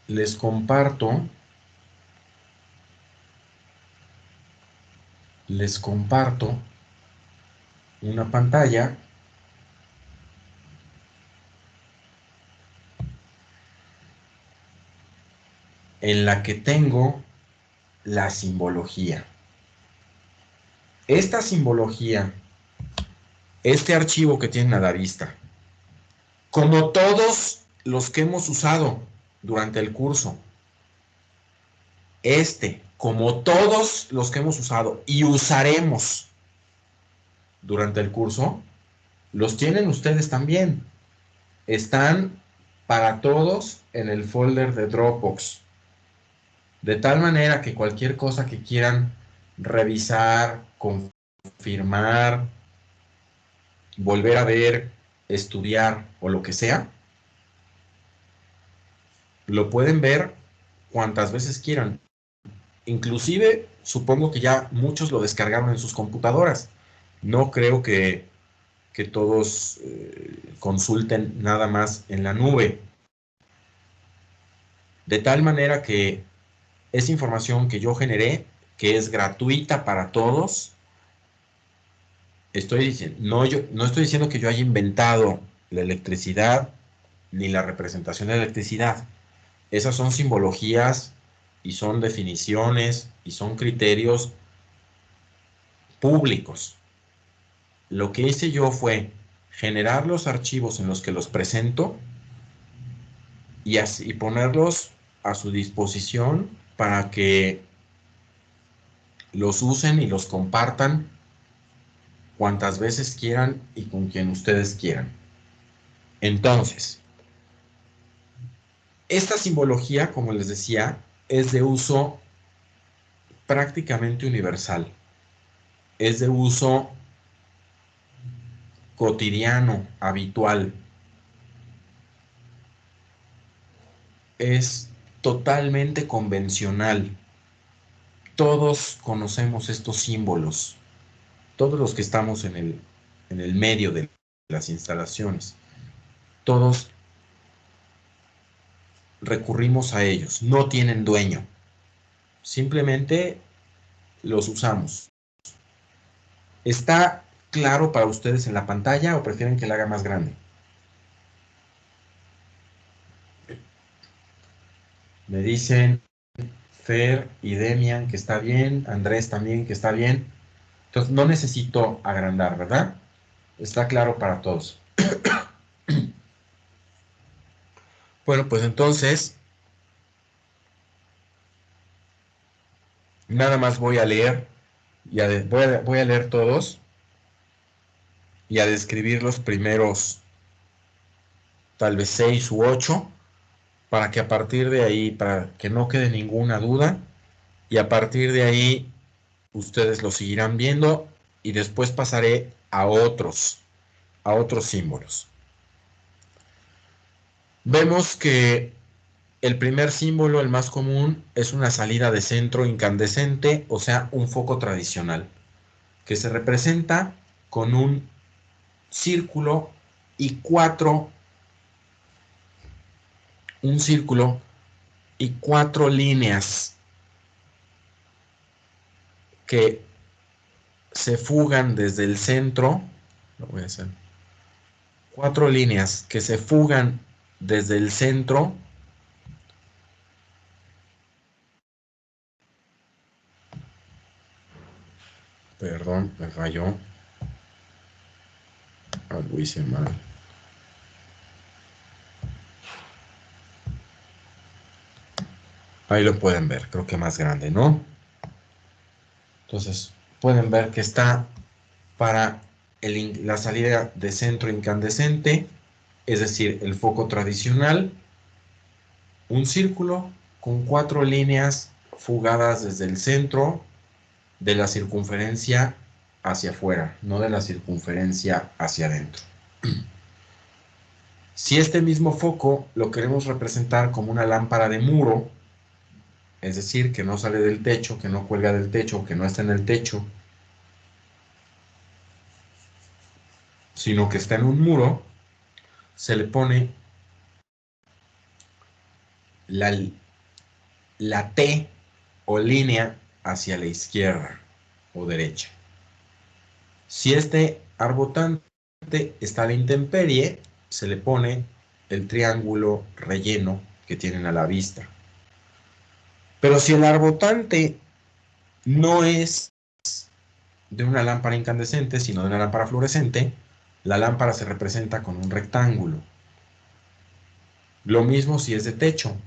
les comparto una pantalla en la que tengo la simbología. Esta simbología, este archivo que tienen a la vista, como todos los que hemos usado durante el curso, como todos los que hemos usado y usaremos durante el curso, los tienen ustedes también. Están para todos en el folder de Dropbox. De tal manera que cualquier cosa que quieran revisar, confirmar, volver a ver, estudiar o lo que sea, lo pueden ver cuantas veces quieran. Inclusive, supongo que ya muchos lo descargaron en sus computadoras. No creo que todos consulten nada más en la nube. De tal manera que es información que yo generé, que es gratuita para todos. No estoy diciendo que yo haya inventado la electricidad ni la representación de la electricidad. Esas son simbologías y son definiciones y son criterios públicos. Lo que hice yo fue generar los archivos en los que los presento y ponerlos a su disposición para que los usen y los compartan cuantas veces quieran y con quien ustedes quieran. Entonces, esta simbología, como les decía, es de uso prácticamente universal. Es de uso cotidiano, habitual. es totalmente convencional. Todos conocemos estos símbolos, todos los que estamos en el medio de las instalaciones, todos recurrimos a ellos, no tienen dueño, simplemente los usamos. ¿Está claro para ustedes en la pantalla o prefieren que la haga más grande? Me dicen Fer y Demian que está bien, Andrés también que está bien. Entonces no necesito agrandar, ¿verdad? Está claro para todos. Bueno, pues entonces nada más voy a leer, voy a leer todos y a describir los primeros tal vez 6 u 8 para que a partir de ahí, para que no quede ninguna duda, y a partir de ahí ustedes lo seguirán viendo y después pasaré a otros símbolos. Vemos que el primer símbolo, el más común, es una salida de centro incandescente, o sea, un foco tradicional, que se representa con un círculo y cuatro líneas que se fugan desde el centro. Lo voy a hacer. 4 líneas que se fugan desde el centro Perdón, me falló. Algo hice mal. Ahí lo pueden ver, creo que más grande, ¿no? Entonces, pueden ver que está para la salida de centro incandescente, es decir, el foco tradicional, un círculo con 4 líneas fugadas desde el centro de la circunferencia hacia afuera, no de la circunferencia hacia adentro. Si este mismo foco lo queremos representar como una lámpara de muro, es decir, que no sale del techo, que no cuelga del techo, que no está en el techo, sino que está en un muro, se le pone la T o línea hacia la izquierda o derecha. Si este arbotante está a la intemperie, se le pone el triángulo relleno que tienen a la vista. Pero si el arbotante no es de una lámpara incandescente, sino de una lámpara fluorescente, la lámpara se representa con un rectángulo. Lo mismo si es de techo.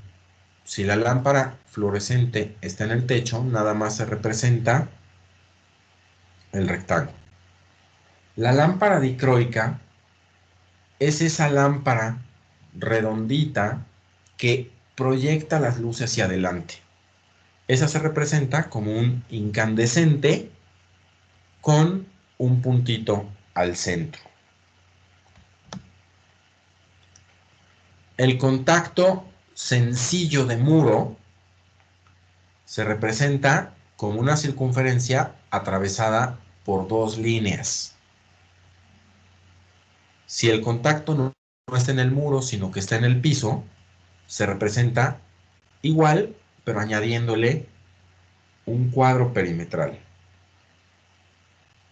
Si la lámpara fluorescente está en el techo, nada más se representa el rectángulo. La lámpara dicroica es esa lámpara redondita que proyecta las luces hacia adelante. Esa se representa como un incandescente con un puntito al centro. El contacto sencillo de muro se representa como una circunferencia atravesada por 2 líneas. Si el contacto no está en el muro, sino que está en el piso, se representa igual, pero añadiéndole un cuadro perimetral.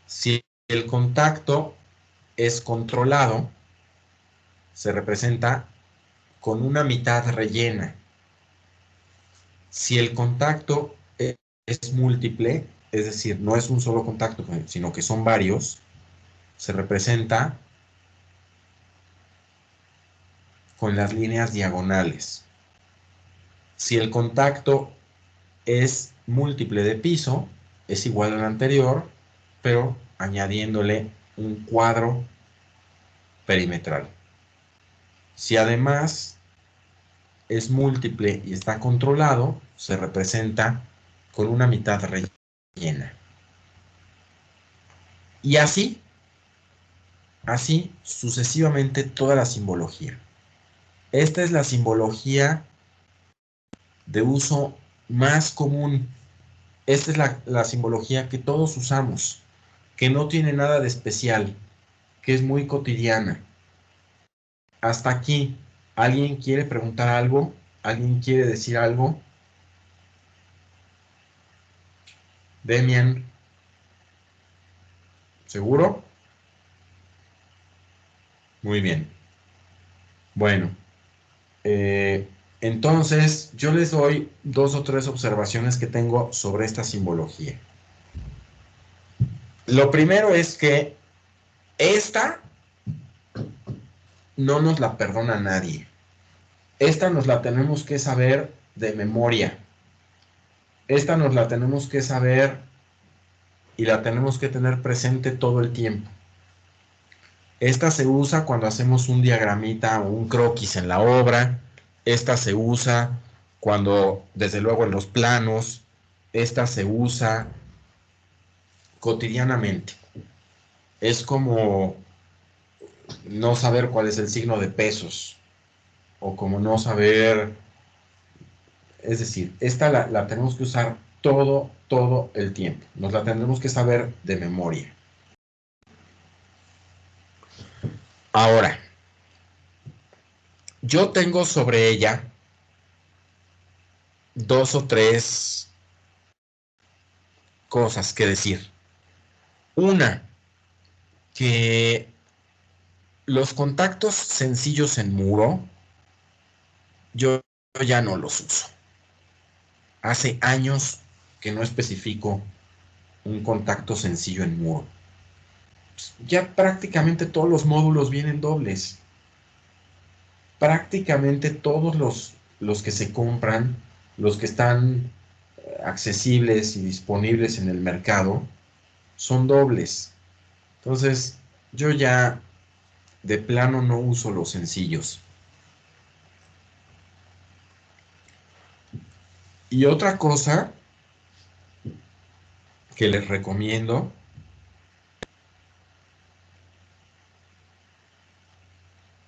Si el contacto es controlado, se representa con una mitad rellena. Si el contacto es múltiple, es decir, no es un solo contacto, sino que son varios, se representa con las líneas diagonales. Si el contacto es múltiple de piso, es igual al anterior, pero añadiéndole un cuadro perimetral. Si además es múltiple y está controlado, se representa con una mitad rellena. Y así sucesivamente toda la simbología. Esta es la simbología de uso más común. Esta es la simbología que todos usamos, que no tiene nada de especial, que es muy cotidiana. Hasta aquí, ¿alguien quiere preguntar algo? ¿Alguien quiere decir algo? Demian, ¿seguro? Muy bien. Bueno, entonces yo les doy 2 o 3 observaciones que tengo sobre esta simbología. Lo primero es que esta no nos la perdona nadie. Esta nos la tenemos que saber de memoria. Esta nos la tenemos que saber y la tenemos que tener presente todo el tiempo. Esta se usa cuando hacemos un diagramita o un croquis en la obra. Esta se usa cuando, desde luego, en los planos. Esta se usa cotidianamente. Es como no saber cuál es el signo de pesos. O como no saber... Es decir, esta la tenemos que usar todo el tiempo. Nos la tendremos que saber de memoria. Ahora, yo tengo sobre ella 2 o 3 cosas que decir. Una, que los contactos sencillos en muro, yo ya no los uso. Hace años que no especifico un contacto sencillo en muro. Ya prácticamente todos los módulos vienen dobles. Prácticamente todos los que se compran, los que están accesibles y disponibles en el mercado, son dobles. Entonces, yo ya de plano no uso los sencillos. Y otra cosa que les recomiendo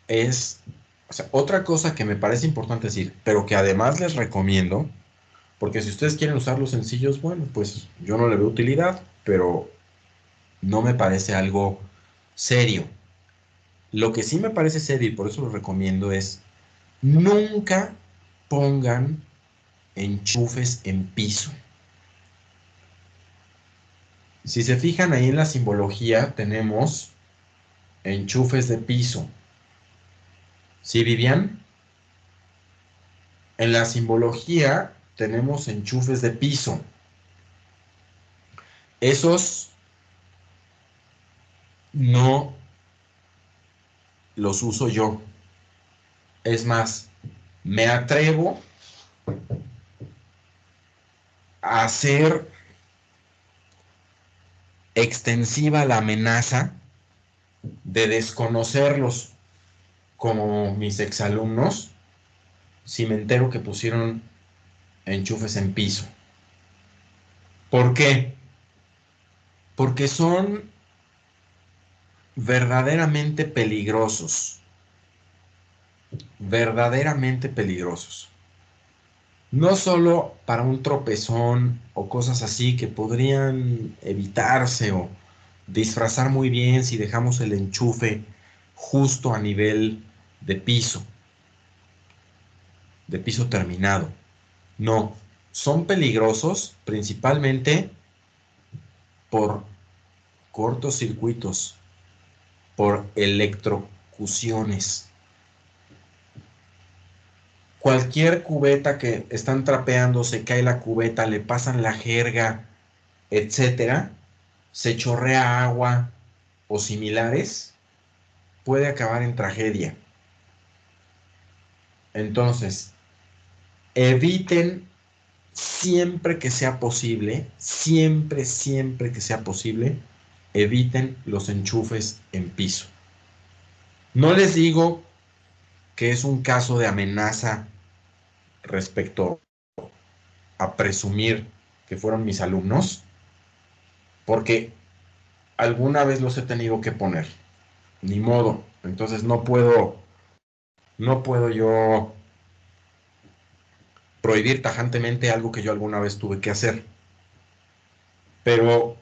es, o sea, otra cosa que me parece importante decir, pero que además les recomiendo, porque si ustedes quieren usar los sencillos, bueno, pues yo no le veo utilidad, pero no me parece algo serio. Lo que sí me parece serio y por eso lo recomiendo es nunca pongan enchufes en piso. Si se fijan ahí en la simbología tenemos enchufes de piso. ¿Sí, Vivian? En la simbología tenemos enchufes de piso. Esos no los uso yo. Es más, me atrevo a hacer extensiva la amenaza de desconocerlos como mis exalumnos si me entero que pusieron enchufes en piso. ¿Por qué? Porque son verdaderamente peligrosos. Verdaderamente peligrosos. No solo para un tropezón o cosas así que podrían evitarse o disfrazar muy bien si dejamos el enchufe justo a nivel de piso terminado. No, son peligrosos principalmente por cortocircuitos, por electrocuciones. Cualquier cubeta que están trapeando, se cae la cubeta, le pasan la jerga, etcétera, se chorrea agua o similares, puede acabar en tragedia. Entonces, eviten siempre que sea posible, siempre que sea posible, eviten los enchufes en piso. No les digo que es un caso de amenaza respecto a presumir que fueron mis alumnos, porque alguna vez los he tenido que poner, ni modo. Entonces no puedo yo prohibir tajantemente algo que yo alguna vez tuve que hacer. Pero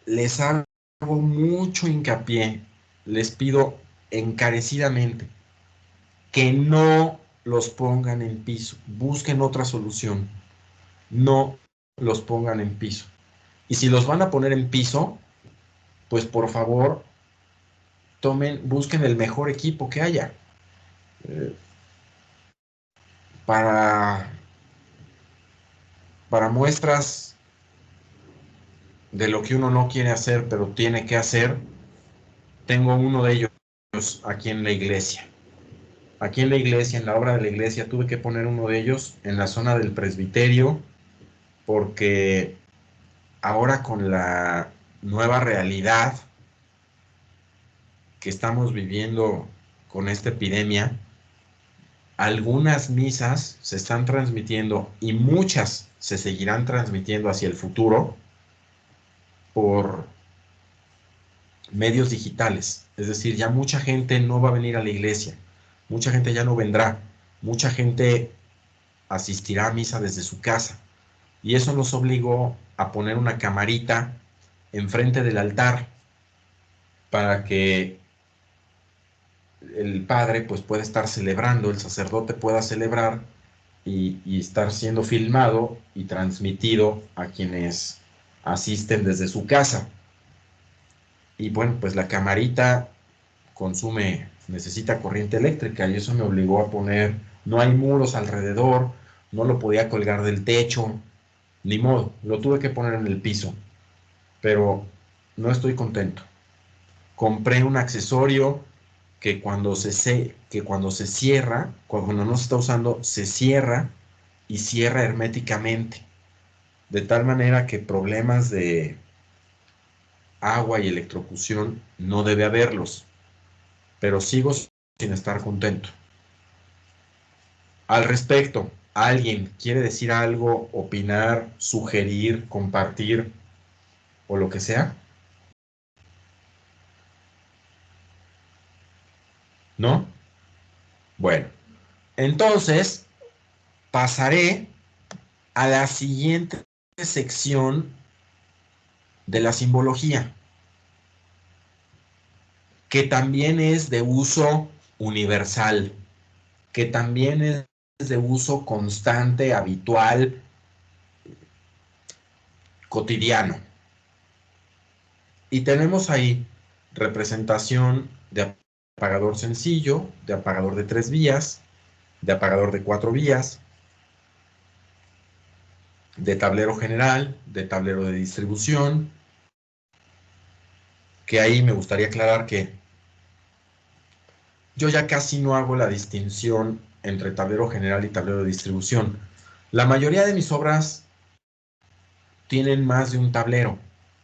les hago mucho hincapié, les pido encarecidamente que no los pongan en piso, busquen otra solución, no los pongan en piso. Y si los van a poner en piso, pues por favor, busquen el mejor equipo que haya. Para muestras de lo que uno no quiere hacer, pero tiene que hacer, tengo uno de ellos aquí en la iglesia. Aquí en la iglesia, en la obra de la iglesia, tuve que poner uno de ellos en la zona del presbiterio, porque ahora con la nueva realidad que estamos viviendo con esta epidemia, algunas misas se están transmitiendo y muchas se seguirán transmitiendo hacia el futuro por medios digitales. Es decir, ya mucha gente no va a venir a la iglesia, mucha gente ya no vendrá, mucha gente asistirá a misa desde su casa. Y eso nos obligó a poner una camarita enfrente del altar para que el padre pues pueda estar celebrando, el sacerdote pueda celebrar y estar siendo filmado y transmitido a quienes asisten desde su casa. Y bueno, pues la camarita necesita corriente eléctrica y eso me obligó a poner, no hay muros alrededor, no lo podía colgar del techo, ni modo, lo tuve que poner en el piso, pero no estoy contento. Compré un accesorio que cuando se cierra, cuando no se está usando, se cierra y cierra herméticamente, de tal manera que problemas de agua y electrocución no debe haberlos, pero sigo sin estar contento. Al respecto, ¿alguien quiere decir algo, opinar, sugerir, compartir o lo que sea? ¿No? Bueno, entonces pasaré a la siguiente sección de la simbología, que también es de uso universal, que también es de uso constante, habitual, cotidiano. Y tenemos ahí representación de apagador sencillo, de apagador de 3 vías, de apagador de 4 vías, de tablero general, de tablero de distribución, que ahí me gustaría aclarar que yo ya casi no hago la distinción entre tablero general y tablero de distribución. La mayoría de mis obras tienen más de un tablero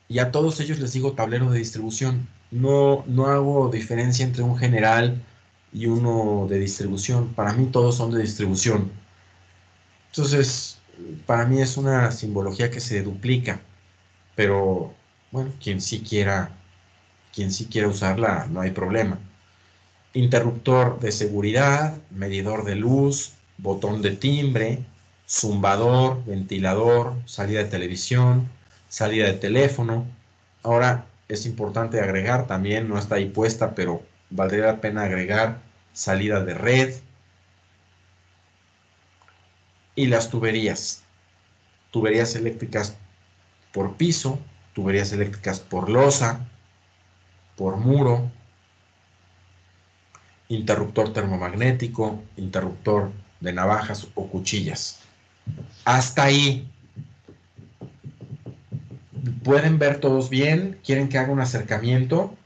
y a todos ellos les digo tablero de distribución. No hago diferencia entre un general y uno de distribución. Para mí todos son de distribución. Entonces, para mí es una simbología que se duplica, pero bueno, quien sí quiera usarla, no hay problema. Interruptor de seguridad, medidor de luz, botón de timbre, zumbador, ventilador, salida de televisión, salida de teléfono. Ahora es importante agregar, también no está ahí puesta, pero valdría la pena agregar salida de red y las tuberías. Tuberías eléctricas por piso, tuberías eléctricas por losa, por muro, interruptor termomagnético, interruptor de navajas o cuchillas. Hasta ahí. ¿Pueden ver todos bien? ¿Quieren que haga un acercamiento?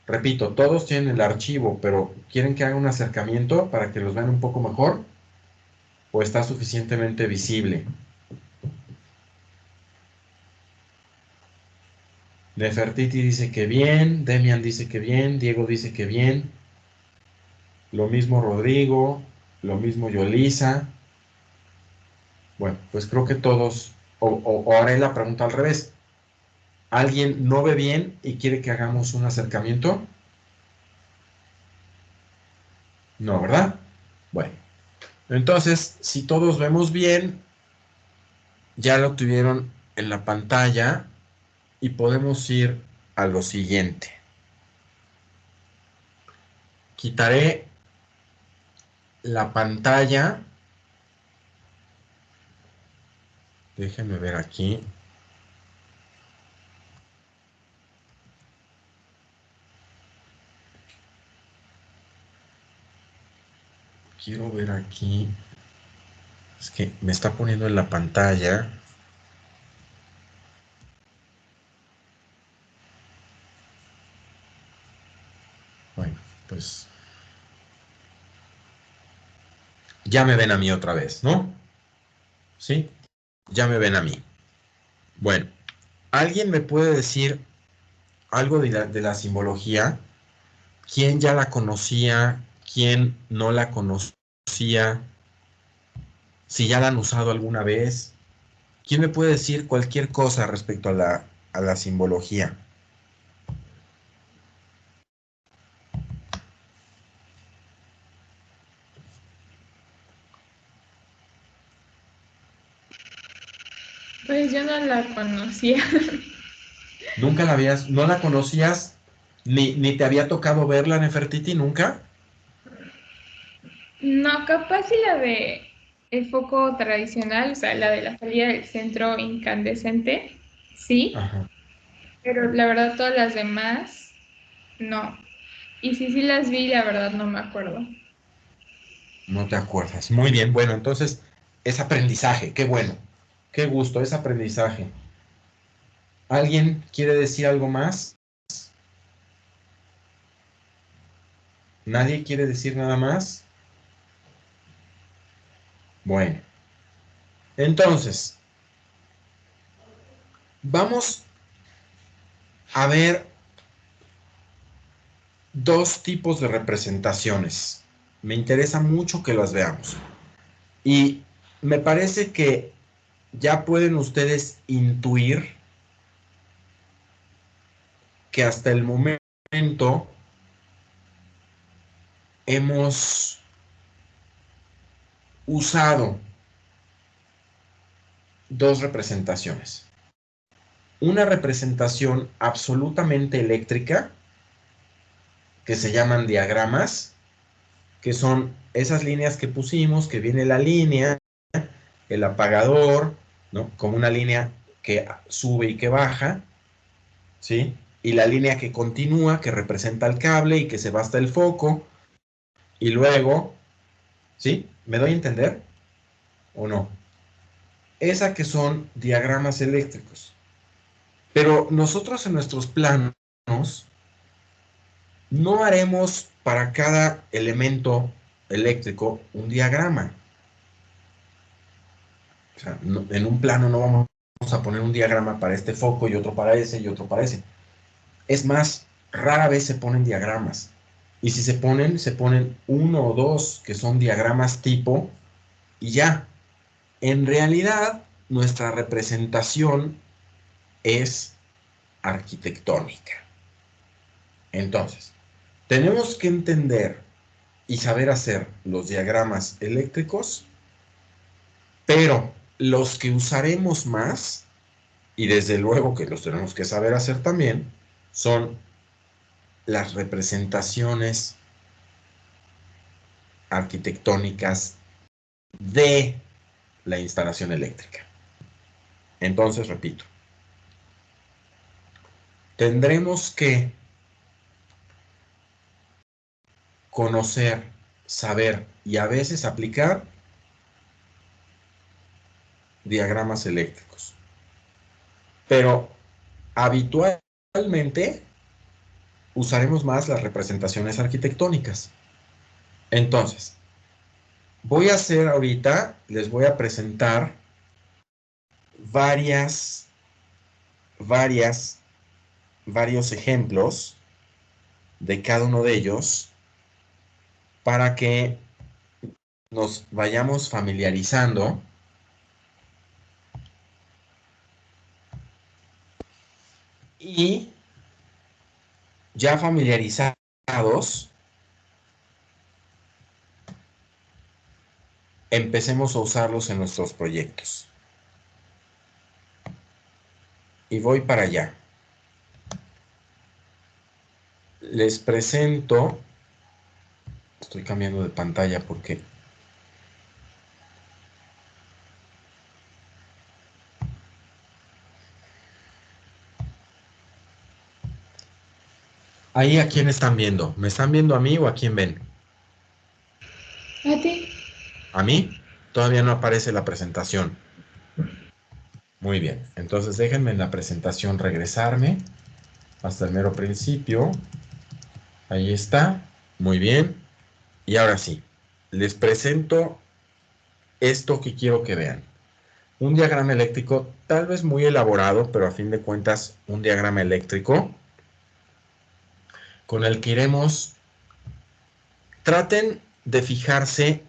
Repito, todos tienen el archivo, pero ¿quieren que haga un acercamiento para que los vean un poco mejor? ¿O está suficientemente visible? Nefertiti dice que bien, Demian dice que bien, Diego dice que bien, lo mismo Rodrigo, lo mismo Yolisa. Bueno, pues creo que todos, o haré la pregunta al revés. ¿Alguien no ve bien y quiere que hagamos un acercamiento? No, ¿verdad? Bueno, Entonces, si todos vemos bien, ya lo tuvieron en la pantalla y podemos ir a lo siguiente. Quitaré la pantalla. Déjenme ver aquí. Quiero ver aquí. Es que me está poniendo en la pantalla. Bueno, pues ya me ven a mí otra vez, ¿no? ¿Sí? Ya me ven a mí. Bueno, ¿alguien me puede decir algo de la simbología? ¿Quién ya la conocía? ¿Quién no la conocía? ¿Si ya la han usado alguna vez? ¿Quién me puede decir cualquier cosa respecto a la simbología? Pues yo no la conocía. ¿Nunca la habías, no la conocías, ni te había tocado verla, Nefertiti, nunca? No, capaz sí la de el foco tradicional, o sea, la de la salida del centro incandescente, sí, Ajá. pero la verdad todas las demás, no. Y si sí las vi, la verdad no me acuerdo. No te acuerdas. Muy bien, bueno, entonces es aprendizaje, qué bueno, qué gusto, es aprendizaje. ¿Alguien quiere decir algo más? ¿Nadie quiere decir nada más? Bueno, entonces, vamos a ver dos tipos de representaciones. Me interesa mucho que las veamos. Y me parece que ya pueden ustedes intuir que hasta el momento hemos usado dos representaciones. Una representación absolutamente eléctrica, que se llaman diagramas, que son esas líneas que pusimos, que viene la línea, el apagador, ¿no? Como una línea que sube y que baja, ¿sí? Y la línea que continúa, que representa el cable y que se va hasta el foco, y luego, ¿sí? ¿Me doy a entender o no? Esa que son diagramas eléctricos. Pero nosotros en nuestros planos no haremos para cada elemento eléctrico un diagrama. O sea, en un plano no vamos a poner un diagrama para este foco y otro para ese y otro para ese. Es más, rara vez se ponen diagramas. Y si se ponen uno o dos que son diagramas tipo y ya. En realidad, nuestra representación es arquitectónica. Entonces, tenemos que entender y saber hacer los diagramas eléctricos, pero los que usaremos más, y desde luego que los tenemos que saber hacer también, son las representaciones arquitectónicas de la instalación eléctrica. Entonces, repito, tendremos que conocer, saber y a veces aplicar diagramas eléctricos. Pero habitualmente usaremos más las representaciones arquitectónicas. Entonces, voy a hacer ahorita, les voy a presentar varios ejemplos de cada uno de ellos para que nos vayamos familiarizando y ya familiarizados empecemos a usarlos en nuestros proyectos. Y voy para allá. Les presento, estoy cambiando de pantalla porque ahí a quién están viendo. ¿Me están viendo a mí o a quién ven? ¿A ti? ¿A mí? Todavía no aparece la presentación. Muy bien, entonces déjenme en la presentación regresarme hasta el mero principio. Ahí está, muy bien. Y ahora sí, les presento esto que quiero que vean. Un diagrama eléctrico, tal vez muy elaborado, pero a fin de cuentas un diagrama eléctrico con el que iremos. Traten de fijarse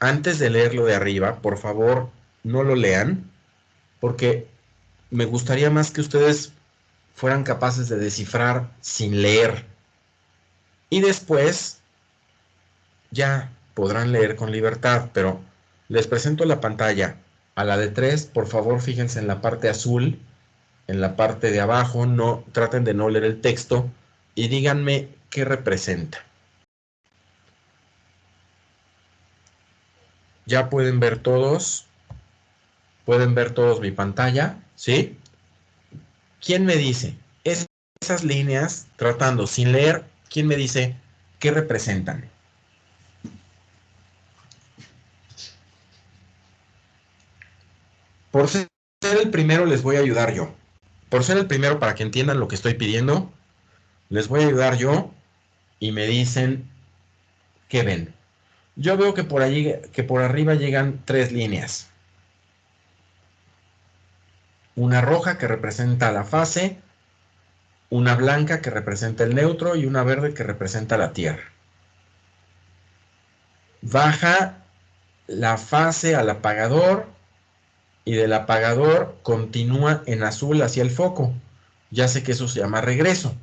antes de leerlo de arriba, por favor, no lo lean, porque me gustaría más que ustedes fueran capaces de descifrar sin leer. Y después ya podrán leer con libertad, pero les presento la pantalla. A la de 3, por favor, fíjense en la parte azul, en la parte de abajo, no traten de no leer el texto y díganme qué representa. Ya pueden ver todos mi pantalla, ¿sí? ¿Quién me dice? Esas líneas, tratando sin leer, ¿quién me dice qué representan? Por ser el primero les voy a ayudar yo. Por ser el primero, para que entiendan lo que estoy pidiendo, les voy a ayudar yo y me dicen qué ven. Yo veo que por allí, que por arriba llegan 3 líneas. Una roja que representa la fase, una blanca que representa el neutro y una verde que representa la tierra. Baja la fase al apagador y del apagador continúa en azul hacia el foco. Ya sé que eso se llama regreso.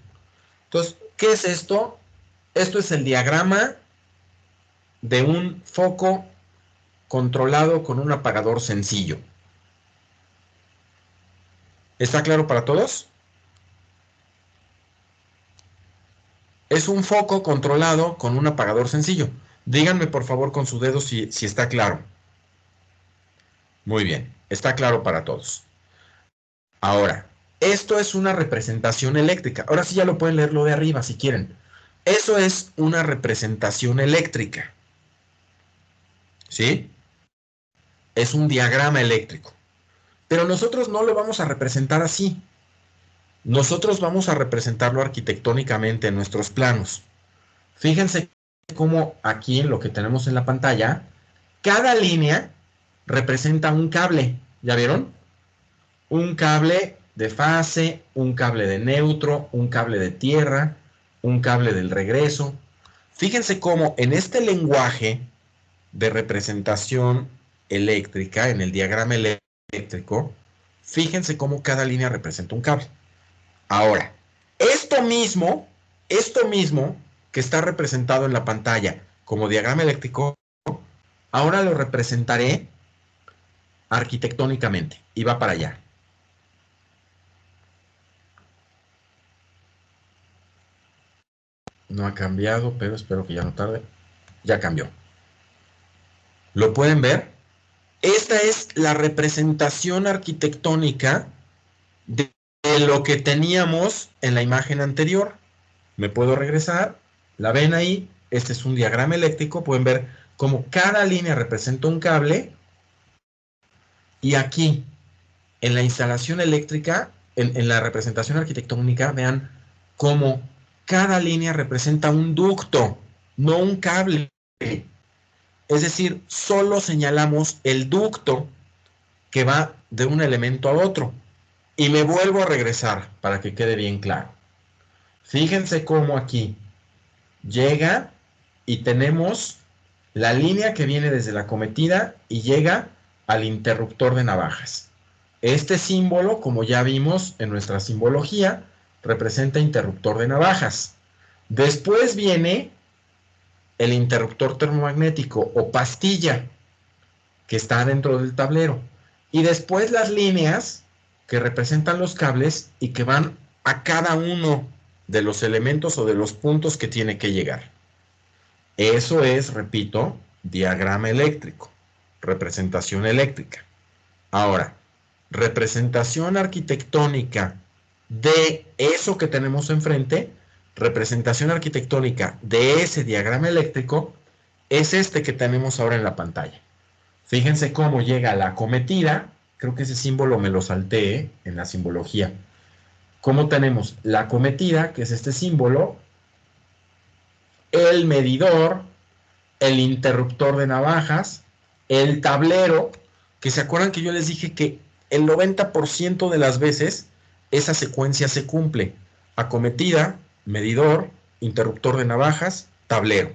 Entonces, ¿qué es esto? Esto es el diagrama de un foco controlado con un apagador sencillo. ¿Está claro para todos? Es un foco controlado con un apagador sencillo. Díganme por favor con su dedo si está claro. Muy bien, está claro para todos. Ahora, esto es una representación eléctrica. Ahora sí ya lo pueden leer lo de arriba si quieren. Eso es una representación eléctrica. ¿Sí? Es un diagrama eléctrico. Pero nosotros no lo vamos a representar así. Nosotros vamos a representarlo arquitectónicamente en nuestros planos. Fíjense cómo aquí en lo que tenemos en la pantalla, cada línea representa un cable. ¿Ya vieron? Un cable de fase, un cable de neutro, un cable de tierra, un cable del regreso. Fíjense cómo en este lenguaje de representación eléctrica, en el diagrama eléctrico, fíjense cómo cada línea representa un cable. Ahora, esto mismo que está representado en la pantalla como diagrama eléctrico, ahora lo representaré arquitectónicamente y va para allá. No ha cambiado, pero espero que ya no tarde. Ya cambió. ¿Lo pueden ver? Esta es la representación arquitectónica de lo que teníamos en la imagen anterior. Me puedo regresar. ¿La ven ahí? Este es un diagrama eléctrico. Pueden ver cómo cada línea representa un cable. Y aquí, en la instalación eléctrica, en la representación arquitectónica, vean cómo cada línea representa un ducto, no un cable. Es decir, solo señalamos el ducto que va de un elemento a otro. Y me vuelvo a regresar para que quede bien claro. Fíjense cómo aquí llega y tenemos la línea que viene desde la cometida y llega al interruptor de navajas. Este símbolo, como ya vimos en nuestra simbología, representa interruptor de navajas. Después viene el interruptor termomagnético o pastilla. que está dentro del tablero. Y después las líneas que representan los cables y que van a cada uno de los elementos o de los puntos que tiene que llegar. Eso es, repito, diagrama eléctrico, representación eléctrica. Ahora, representación arquitectónica de eso que tenemos enfrente, representación arquitectónica de ese diagrama eléctrico, es este que tenemos ahora en la pantalla. Fíjense cómo llega la acometida. Creo que ese símbolo me lo salté en la simbología. ¿Cómo tenemos la acometida, que es este símbolo, el medidor, el interruptor de navajas, el tablero, que se acuerdan que yo les dije que el 90% de las veces esa secuencia se cumple? Acometida, medidor, interruptor de navajas, tablero.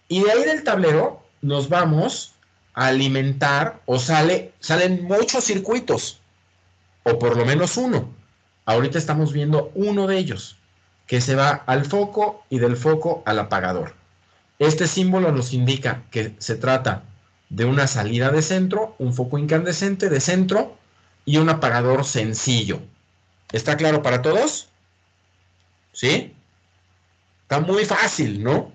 Y de ahí del tablero nos vamos a alimentar, o salen muchos circuitos, o por lo menos uno. Ahorita estamos viendo uno de ellos, que se va al foco y del foco al apagador. Este símbolo nos indica que se trata de una salida de centro, un foco incandescente de centro y un apagador sencillo. ¿Está claro para todos? ¿Sí? Está muy fácil, ¿no?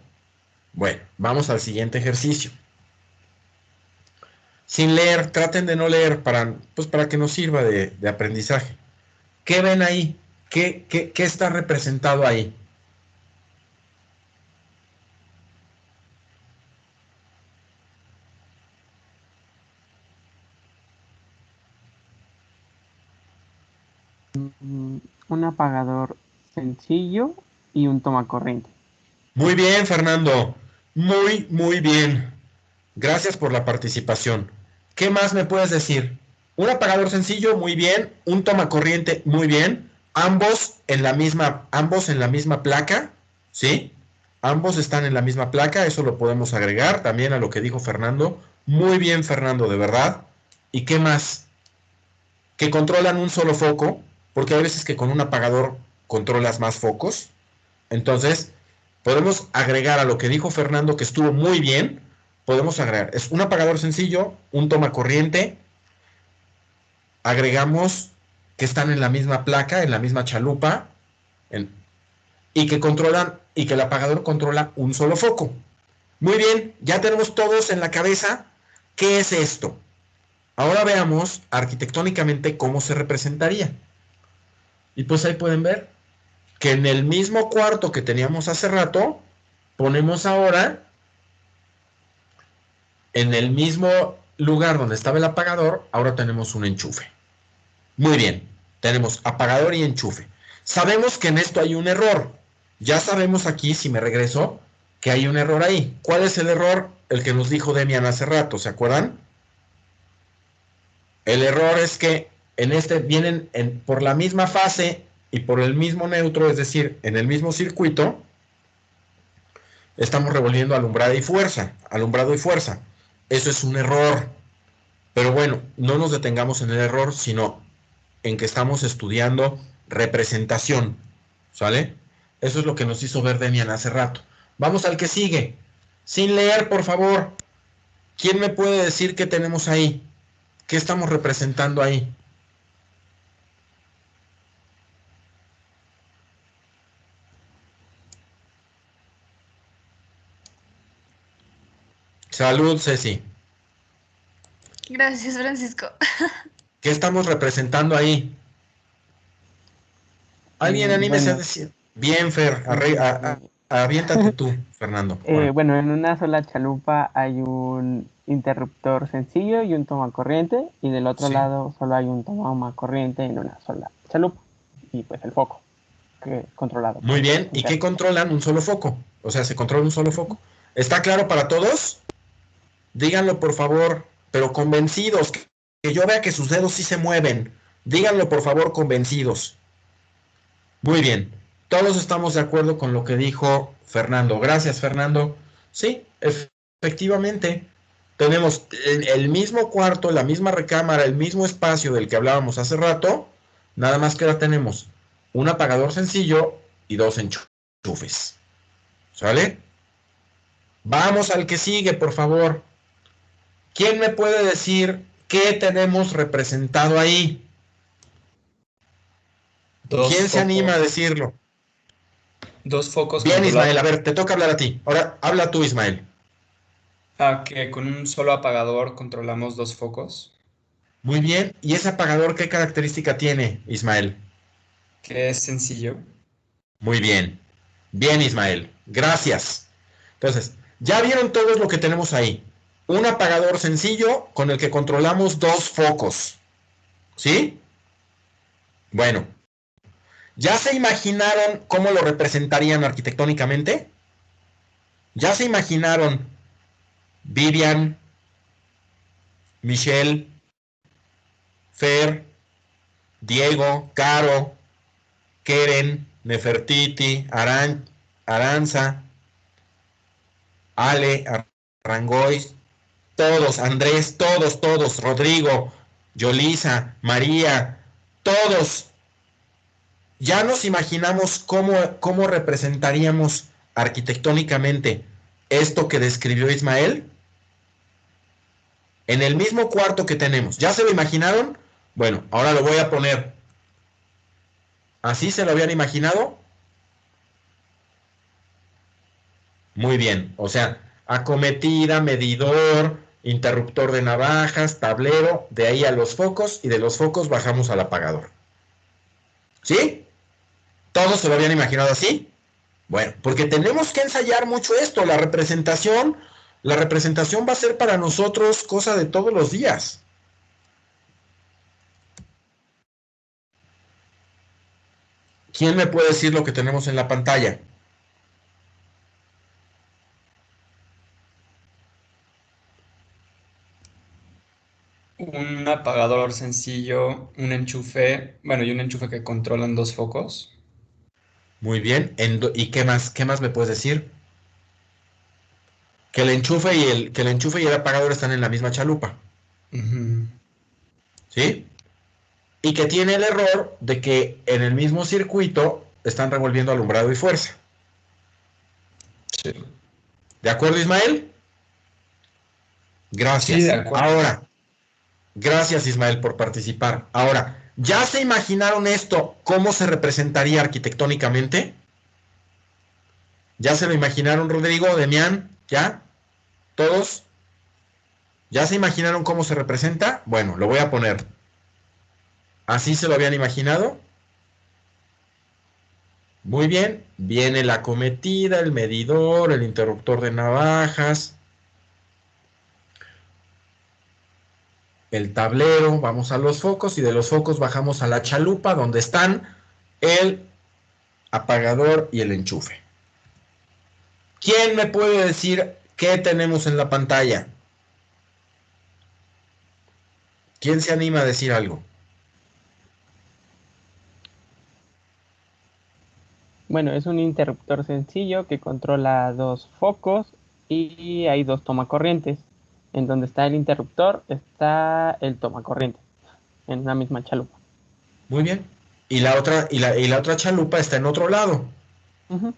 Bueno, vamos al siguiente ejercicio. Sin leer, traten de no leer para que nos sirva de aprendizaje. ¿Qué ven ahí? ¿Qué está representado ahí? Un apagador sencillo y un tomacorriente. Muy bien, Fernando. Muy, muy bien. Gracias por la participación. ¿Qué más me puedes decir? Un apagador sencillo, muy bien. Un tomacorriente, muy bien. Ambos en la misma placa, ¿sí? Ambos están en la misma placa, eso lo podemos agregar también a lo que dijo Fernando. Muy bien, Fernando, de verdad. ¿Y qué más? Que controlan un solo foco, porque hay veces que con un apagador controlas más focos. Entonces, podemos agregar a lo que dijo Fernando, que estuvo muy bien. Podemos agregar, es un apagador sencillo, un tomacorriente. Agregamos que están en la misma placa, en la misma chalupa, y que el apagador controla un solo foco. Muy bien, ya tenemos todos en la cabeza qué es esto. Ahora veamos arquitectónicamente cómo se representaría. Y pues ahí pueden ver que en el mismo cuarto que teníamos hace rato, ponemos ahora en el mismo lugar donde estaba el apagador, ahora tenemos un enchufe. Muy bien, tenemos apagador y enchufe. Sabemos que en esto hay un error. Ya sabemos aquí, si me regreso, que hay un error ahí. ¿Cuál es el error? El que nos dijo Demian hace rato, ¿se acuerdan? El error es que en este vienen por la misma fase y por el mismo neutro, es decir, en el mismo circuito, estamos revolviendo alumbrado y fuerza. Eso es un error. Pero bueno, no nos detengamos en el error, sino en que estamos estudiando representación. ¿Sale? Eso es lo que nos hizo ver Demian hace rato. Vamos al que sigue. Sin leer, por favor. ¿Quién me puede decir qué tenemos ahí? ¿Qué estamos representando ahí? Salud, Ceci. Gracias, Francisco. ¿Qué estamos representando ahí? Alguien anímese a decir. Bien, Fer, aviéntate tú, Fernando. Bueno, en una sola chalupa hay un interruptor sencillo y un tomacorriente, y del otro lado solo hay un tomacorriente en una sola chalupa, y pues el foco controlado. Muy bien, ¿y qué controlan? Un solo foco. O sea, se controla un solo foco. ¿Está claro para todos? Díganlo, por favor, pero convencidos, que yo vea que sus dedos sí se mueven. Díganlo, por favor, convencidos. Muy bien, todos estamos de acuerdo con lo que dijo Fernando. Gracias, Fernando. Sí, efectivamente, tenemos el mismo cuarto, la misma recámara, el mismo espacio del que hablábamos hace rato, nada más que ahora tenemos un apagador sencillo y dos enchufes. ¿Sale? Vamos al que sigue, por favor. ¿Quién me puede decir qué tenemos representado ahí? ¿Quién se anima a decirlo? Dos focos Bien, controlados. Ismael, a ver, te toca hablar a ti. Ahora, habla tú, Ismael. Que con un solo apagador controlamos dos focos. Muy bien. ¿Y ese apagador qué característica tiene, Ismael? Que es sencillo. Muy bien. Bien, Ismael. Gracias. Entonces, ya vieron todos lo que tenemos ahí. Un apagador sencillo con el que controlamos dos focos. ¿Sí? Bueno. ¿Ya se imaginaron cómo lo representarían arquitectónicamente? ¿Ya se imaginaron Vivian, Michelle, Fer, Diego, Caro, Keren, Nefertiti, Aranza, Ale, Rangoy, todos, Andrés, todos, Rodrigo, Yolisa, María, todos? ¿Ya nos imaginamos cómo representaríamos arquitectónicamente esto que describió Ismael? En el mismo cuarto que tenemos. ¿Ya se lo imaginaron? Bueno, ahora lo voy a poner. ¿Así se lo habían imaginado? Muy bien. O sea, acometida, medidor, interruptor de navajas, tablero, de ahí a los focos y de los focos bajamos al apagador. ¿Sí? ¿Todos se lo habían imaginado así? Bueno, porque tenemos que ensayar mucho esto. La representación va a ser para nosotros cosa de todos los días. ¿Quién me puede decir lo que tenemos en la pantalla? Un apagador sencillo, un enchufe, bueno, y un enchufe que controlan dos focos. Muy bien. ¿Y qué más? ¿Qué más me puedes decir? Que el enchufe y el apagador están en la misma chalupa. Ujú. ¿Sí? Y que tiene el error de que en el mismo circuito están revolviendo alumbrado y fuerza. Sí. ¿De acuerdo, Ismael? Gracias. Sí, de acuerdo. Ahora, gracias, Ismael, por participar. Ahora, ¿ya se imaginaron esto? ¿Cómo se representaría arquitectónicamente? ¿Ya se lo imaginaron, Rodrigo, Demián? ¿Ya? ¿Todos? ¿Ya se imaginaron cómo se representa? Bueno, lo voy a poner. ¿Así se lo habían imaginado? Muy bien. Viene la acometida, el medidor, el interruptor de navajas, el tablero. Vamos a los focos y de los focos bajamos a la chalupa donde están el apagador y el enchufe. ¿Quién me puede decir qué tenemos en la pantalla? ¿Quién se anima a decir algo? Bueno, es un interruptor sencillo que controla dos focos y hay dos tomacorrientes. En donde está el interruptor está el tomacorriente, en una misma chalupa. Muy bien. Y la otra chalupa está en otro lado. Ujú.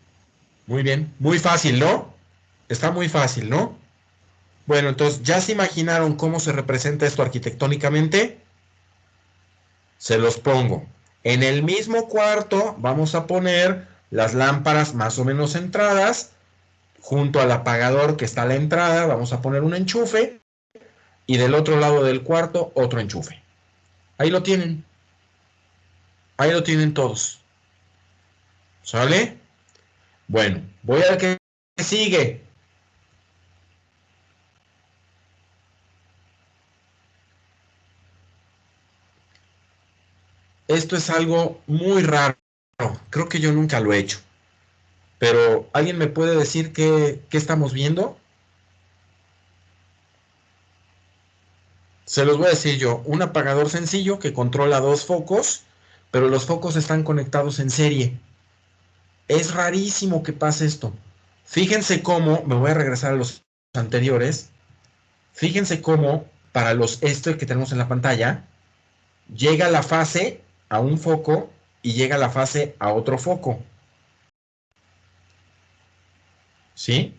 Muy bien. Muy fácil, ¿no? Está muy fácil, ¿no? Bueno, entonces, ¿ya se imaginaron cómo se representa esto arquitectónicamente? Se los pongo. En el mismo cuarto vamos a poner las lámparas más o menos centradas. Junto al apagador que está a la entrada vamos a poner un enchufe. Y del otro lado del cuarto otro enchufe. Ahí lo tienen. Ahí lo tienen todos. ¿Sale? Bueno, voy al que sigue. Esto es algo muy raro. Creo que yo nunca lo he hecho. Pero, ¿alguien me puede decir qué estamos viendo? Se los voy a decir yo. Un apagador sencillo que controla dos focos, pero los focos están conectados en serie. Es rarísimo que pase esto. Fíjense cómo, me voy a regresar a los anteriores. Fíjense cómo, para este que tenemos en la pantalla, llega la fase a un foco y llega la fase a otro foco. ¿Sí?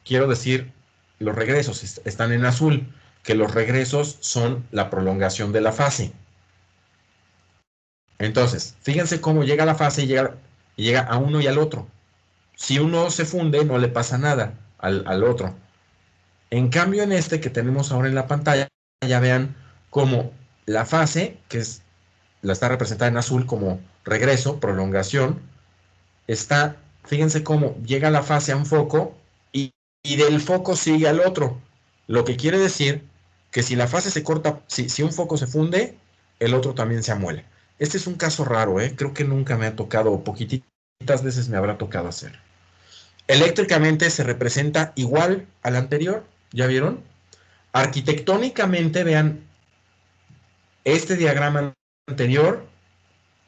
Quiero decir, los regresos están en azul. que los regresos son la prolongación de la fase. Entonces, fíjense cómo llega la fase y llega a uno y al otro. Si uno se funde, no le pasa nada al otro. En cambio, en este que tenemos ahora en la pantalla, ya vean cómo la fase, la está representada en azul como regreso, prolongación, fíjense cómo llega la fase a un foco y del foco sigue al otro. Lo que quiere decir que si la fase se corta, si un foco se funde, el otro también se amuela. Este es un caso raro, creo que nunca me ha tocado, o poquititas veces me habrá tocado hacer. Eléctricamente se representa igual al anterior, ¿ya vieron? Arquitectónicamente, vean, este diagrama anterior,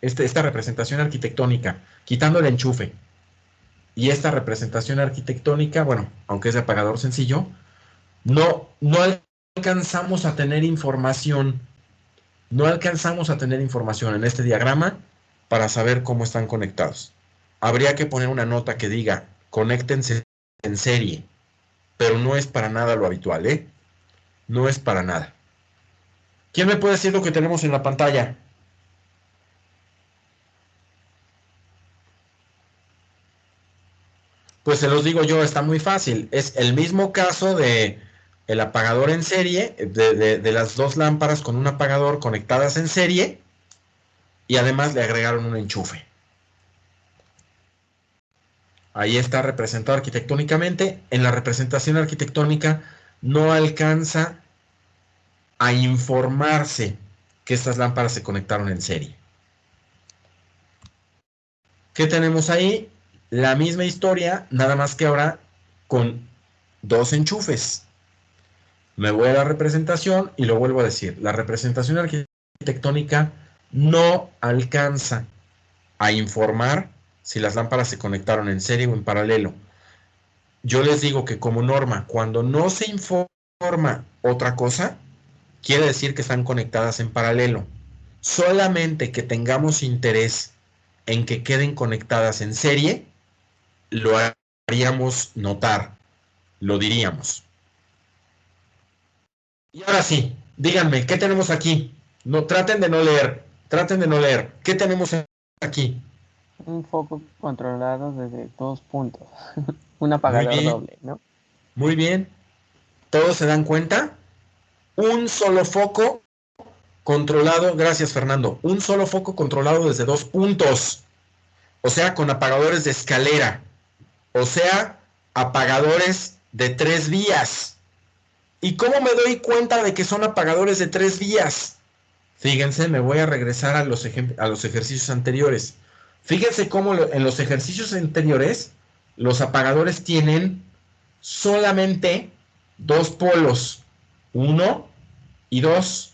esta representación arquitectónica, quitando el enchufe, y esta representación arquitectónica, bueno, aunque es de apagador sencillo, no alcanzamos a tener información. No alcanzamos a tener información en este diagrama para saber cómo están conectados. Habría que poner una nota que diga, conéctense en serie, pero no es para nada lo habitual, No es para nada. ¿Quién me puede decir lo que tenemos en la pantalla? Pues se los digo yo, está muy fácil. Es el mismo caso de el apagador en serie, de las dos lámparas con un apagador conectadas en serie, y además le agregaron un enchufe. Ahí está representado arquitectónicamente. En la representación arquitectónica no alcanza a informarse que estas lámparas se conectaron en serie. ¿Qué tenemos ahí? La misma historia, nada más que ahora con dos enchufes. Me voy a la representación y lo vuelvo a decir. La representación arquitectónica no alcanza a informar si las lámparas se conectaron en serie o en paralelo. Yo les digo que como norma, cuando no se informa otra cosa, quiere decir que están conectadas en paralelo. Solamente que tengamos interés en que queden conectadas en serie, lo haríamos notar, lo diríamos. Y ahora sí, díganme, ¿qué tenemos aquí? No, traten de no leer. ¿Qué tenemos aquí? Un foco controlado desde 2 puntos. Un apagador doble, ¿no? Muy bien. ¿Todos se dan cuenta? Un solo foco controlado, gracias Fernando, un solo foco controlado desde 2 puntos. O sea, con apagadores de escalera. O sea, apagadores de 3 vías. ¿Y cómo me doy cuenta de que son apagadores de 3 vías? Fíjense, me voy a regresar a los ejercicios anteriores. Fíjense cómo en los ejercicios anteriores los apagadores tienen solamente 2 polos, 1 y 2,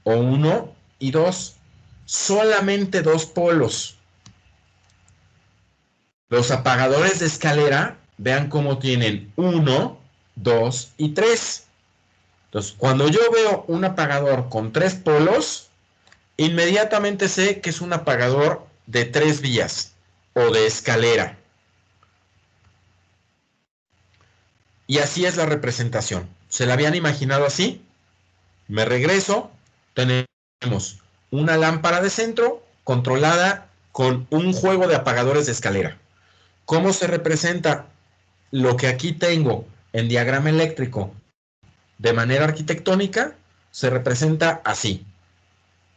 o 1 y 2, solamente 2 polos. Los apagadores de escalera, vean cómo tienen 1, 2 y 3. Entonces, cuando yo veo un apagador con 3 polos, inmediatamente sé que es un apagador de 3 vías o de escalera. Y así es la representación. ¿Se la habían imaginado así? Me regreso. Tenemos una lámpara de centro controlada con un juego de apagadores de escalera. ¿Cómo se representa lo que aquí tengo en diagrama eléctrico de manera arquitectónica? Se representa así.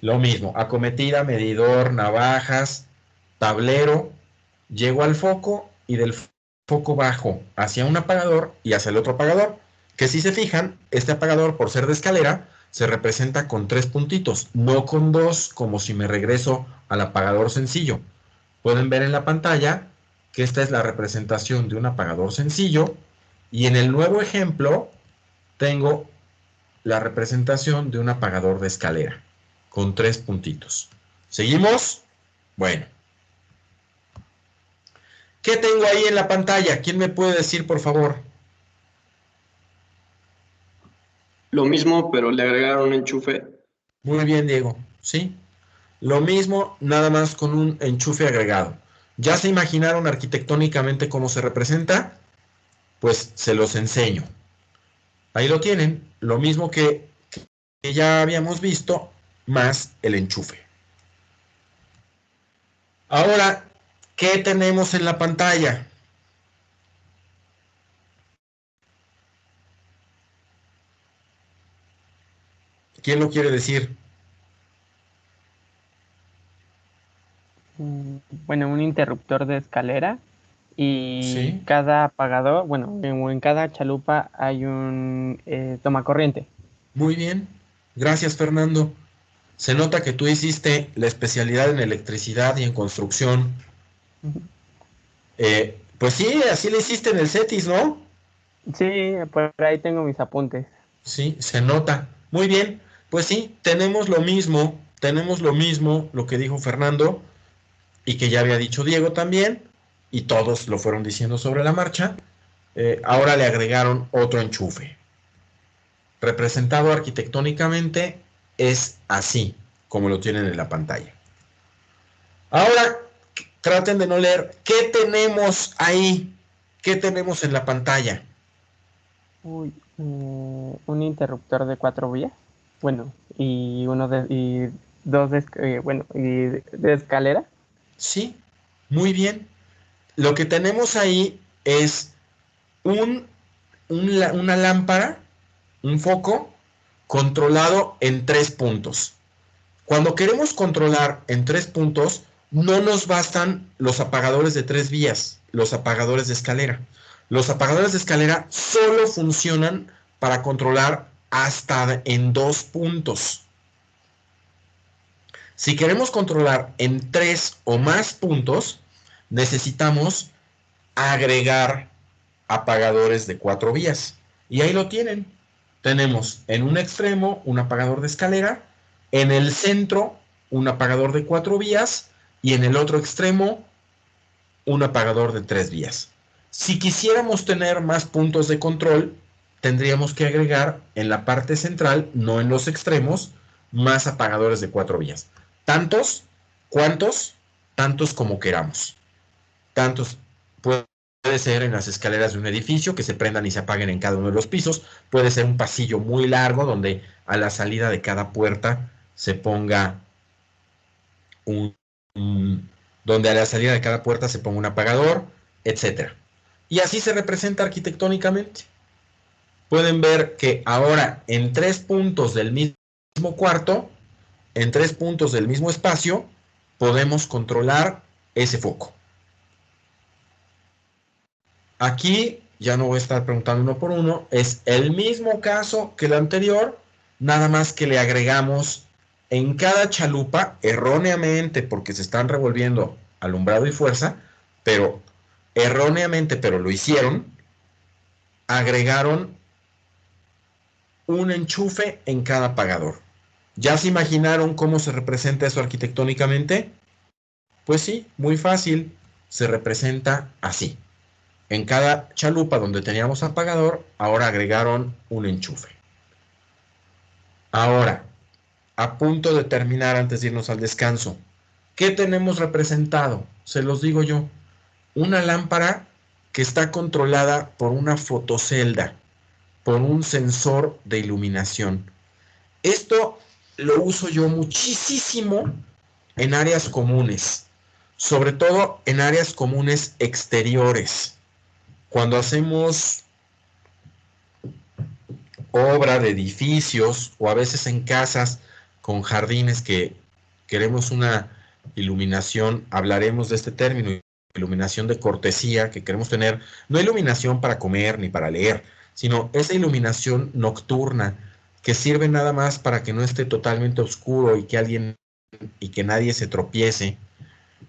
Lo mismo, acometida, medidor, navajas, tablero. Llego al foco y del foco bajo hacia un apagador y hacia el otro apagador. Que si se fijan, este apagador, por ser de escalera, se representa con 3 puntitos, no con 2, como si me regreso al apagador sencillo. Pueden ver en la pantalla que esta es la representación de un apagador sencillo, y en el nuevo ejemplo tengo la representación de un apagador de escalera, con 3 puntitos. ¿Seguimos? Bueno. ¿Qué tengo ahí en la pantalla? ¿Quién me puede decir, por favor? Lo mismo, pero le agregaron un enchufe. Muy bien, Diego. ¿Sí? Lo mismo, nada más con un enchufe agregado. ¿Ya se imaginaron arquitectónicamente cómo se representa? Pues se los enseño. Ahí lo tienen, lo mismo que ya habíamos visto, más el enchufe. Ahora, ¿qué tenemos en la pantalla? ¿Quién lo quiere decir? Bueno, un interruptor de escalera y Sí. cada apagador, bueno, en cada chalupa hay un tomacorriente. Muy bien. Gracias, Fernando. Se nota que tú hiciste la especialidad en electricidad y en construcción. Ujú. Pues sí, así le hiciste en el CETIS, ¿no? Sí, por ahí tengo mis apuntes. Sí, se nota. Muy bien. Pues sí, tenemos lo mismo, lo que dijo Fernando y que ya había dicho Diego también, y todos lo fueron diciendo sobre la marcha. Ahora le agregaron otro enchufe. Representado arquitectónicamente es así, como lo tienen en la pantalla. Ahora traten de no leer. ¿Qué tenemos ahí? ¿Qué tenemos en la pantalla? Uy, un interruptor de 4 vías. Bueno, y dos de escalera. Sí, muy bien. Lo que tenemos ahí es una lámpara, un foco, controlado en 3 puntos. Cuando queremos controlar en 3 puntos, no nos bastan los apagadores de 3 vías, los apagadores de escalera. Los apagadores de escalera solo funcionan para controlar hasta en 2 puntos. Si queremos controlar en 3 o más puntos, necesitamos agregar apagadores de 4 vías. Y ahí lo tienen. Tenemos en un extremo un apagador de escalera, en el centro un apagador de 4 vías y en el otro extremo un apagador de 3 vías. Si quisiéramos tener más puntos de control, tendríamos que agregar en la parte central, no en los extremos, más apagadores de 4 vías. Tantos, ¿cuántos? Tantos como queramos. Tantos puede ser en las escaleras de un edificio que se prendan y se apaguen en cada uno de los pisos. Puede ser un pasillo muy largo donde a la salida de cada puerta se ponga donde a la salida de cada puerta se ponga un apagador, etcétera. Y así se representa arquitectónicamente. Pueden ver que ahora en 3 puntos del mismo cuarto, en 3 puntos del mismo espacio, podemos controlar ese foco. Aquí ya no voy a estar preguntando uno por uno, es el mismo caso que el anterior, nada más que le agregamos en cada chalupa, erróneamente porque se están revolviendo alumbrado y fuerza, pero erróneamente, pero lo hicieron, agregaron un enchufe en cada apagador. ¿Ya se imaginaron cómo se representa eso arquitectónicamente? Pues sí, muy fácil, se representa así. En cada chalupa donde teníamos apagador, ahora agregaron un enchufe. Ahora, a punto de terminar antes de irnos al descanso, ¿qué tenemos representado? Se los digo yo. Una lámpara que está controlada por una fotocelda, por un sensor de iluminación. Esto lo uso yo muchísimo en áreas comunes, sobre todo en áreas comunes exteriores. Cuando hacemos obra de edificios o a veces en casas con jardines que queremos una iluminación, hablaremos de este término, iluminación de cortesía, que queremos tener, no iluminación para comer ni para leer, sino esa iluminación nocturna que sirve nada más para que no esté totalmente oscuro y que nadie se tropiece,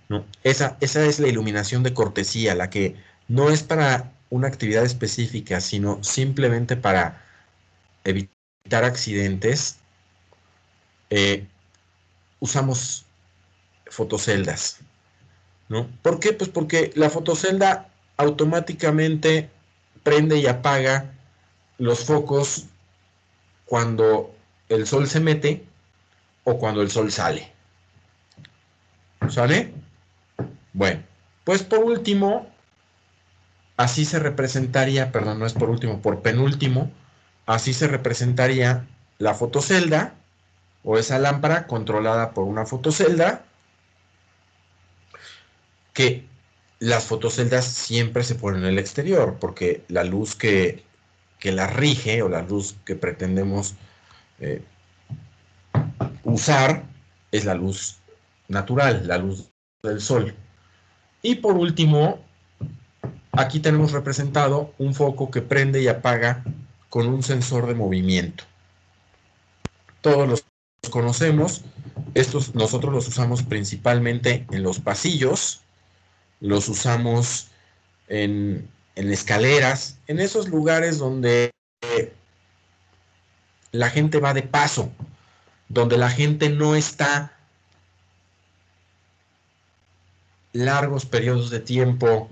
¿no? Esa es la iluminación de cortesía, la que no es para una actividad específica, sino simplemente para evitar accidentes. Usamos fotoceldas, ¿no? ¿Por qué? Pues porque la fotocelda automáticamente prende y apaga los focos cuando el sol se mete o cuando el sol sale. ¿Sale? Bueno, pues por último, así se representaría, perdón, no es por último, por penúltimo, Así se representaría la fotocelda o esa lámpara controlada por una fotocelda, que las fotoceldas siempre se ponen en el exterior porque la luz que la rige o la luz que pretendemos usar es la luz natural, la luz del sol. Y por último, aquí tenemos representado un foco que prende y apaga con un sensor de movimiento. Todos los conocemos, estos nosotros los usamos principalmente en los pasillos, los usamos en escaleras, en esos lugares donde la gente va de paso, donde la gente no está largos periodos de tiempo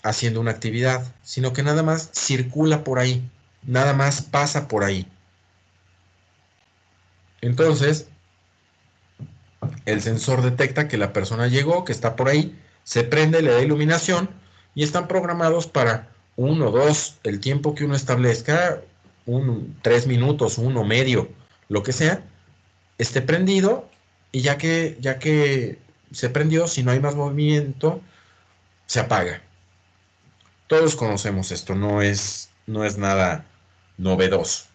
haciendo una actividad, sino que nada más circula por ahí, nada más pasa por ahí. Entonces, el sensor detecta que la persona llegó, que está por ahí, se prende, le da iluminación y están programados para 1, 2, el tiempo que uno establezca, 3 minutos, 1, medio, lo que sea, esté prendido y ya que se prendió, si no hay más movimiento, se apaga. Todos conocemos esto, no es nada novedoso.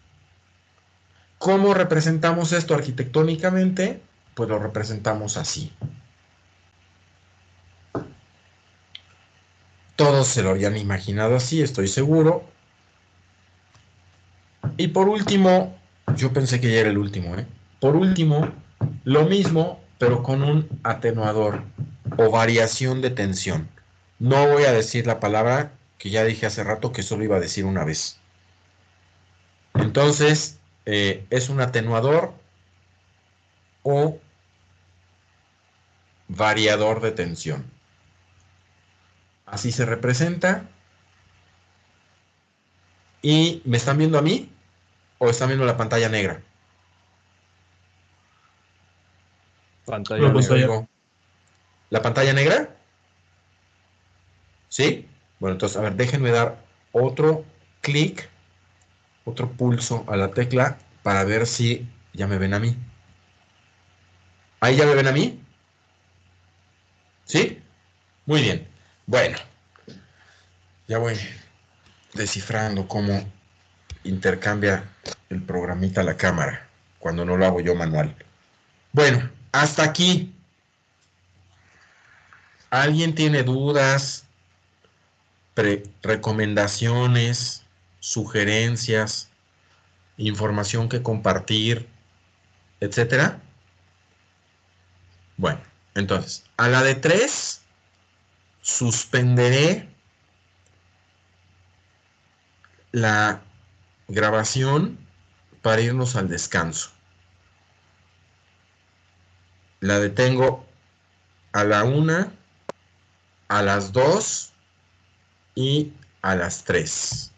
¿Cómo representamos esto arquitectónicamente? Pues lo representamos así. Todos se lo habían imaginado así, estoy seguro. Y por último, yo pensé que ya era el último, ¿eh? Por último, lo mismo, pero con un atenuador o variación de tensión. No voy a decir la palabra que ya dije hace rato que solo iba a decir una vez. Entonces, es un atenuador o variador de tensión. Así se representa. ¿Y me están viendo a mí o están viendo la pantalla negra? Pantalla No, negra. oigo. ¿La pantalla negra? ¿Sí? Bueno, entonces, a ver, déjenme dar otro clic, otro pulso a la tecla para ver si ya me ven a mí. ¿Ahí ya me ven a mí? ¿Sí? Muy bien. Bueno, ya voy descifrando cómo intercambia el programita la cámara cuando no lo hago yo manual. Bueno, hasta aquí. ¿Alguien tiene dudas, recomendaciones, sugerencias, información que compartir, etcétera? Bueno, entonces, a la de 3, suspenderé la grabación para irnos al descanso. La detengo a la 1, a las 2 y a las 3.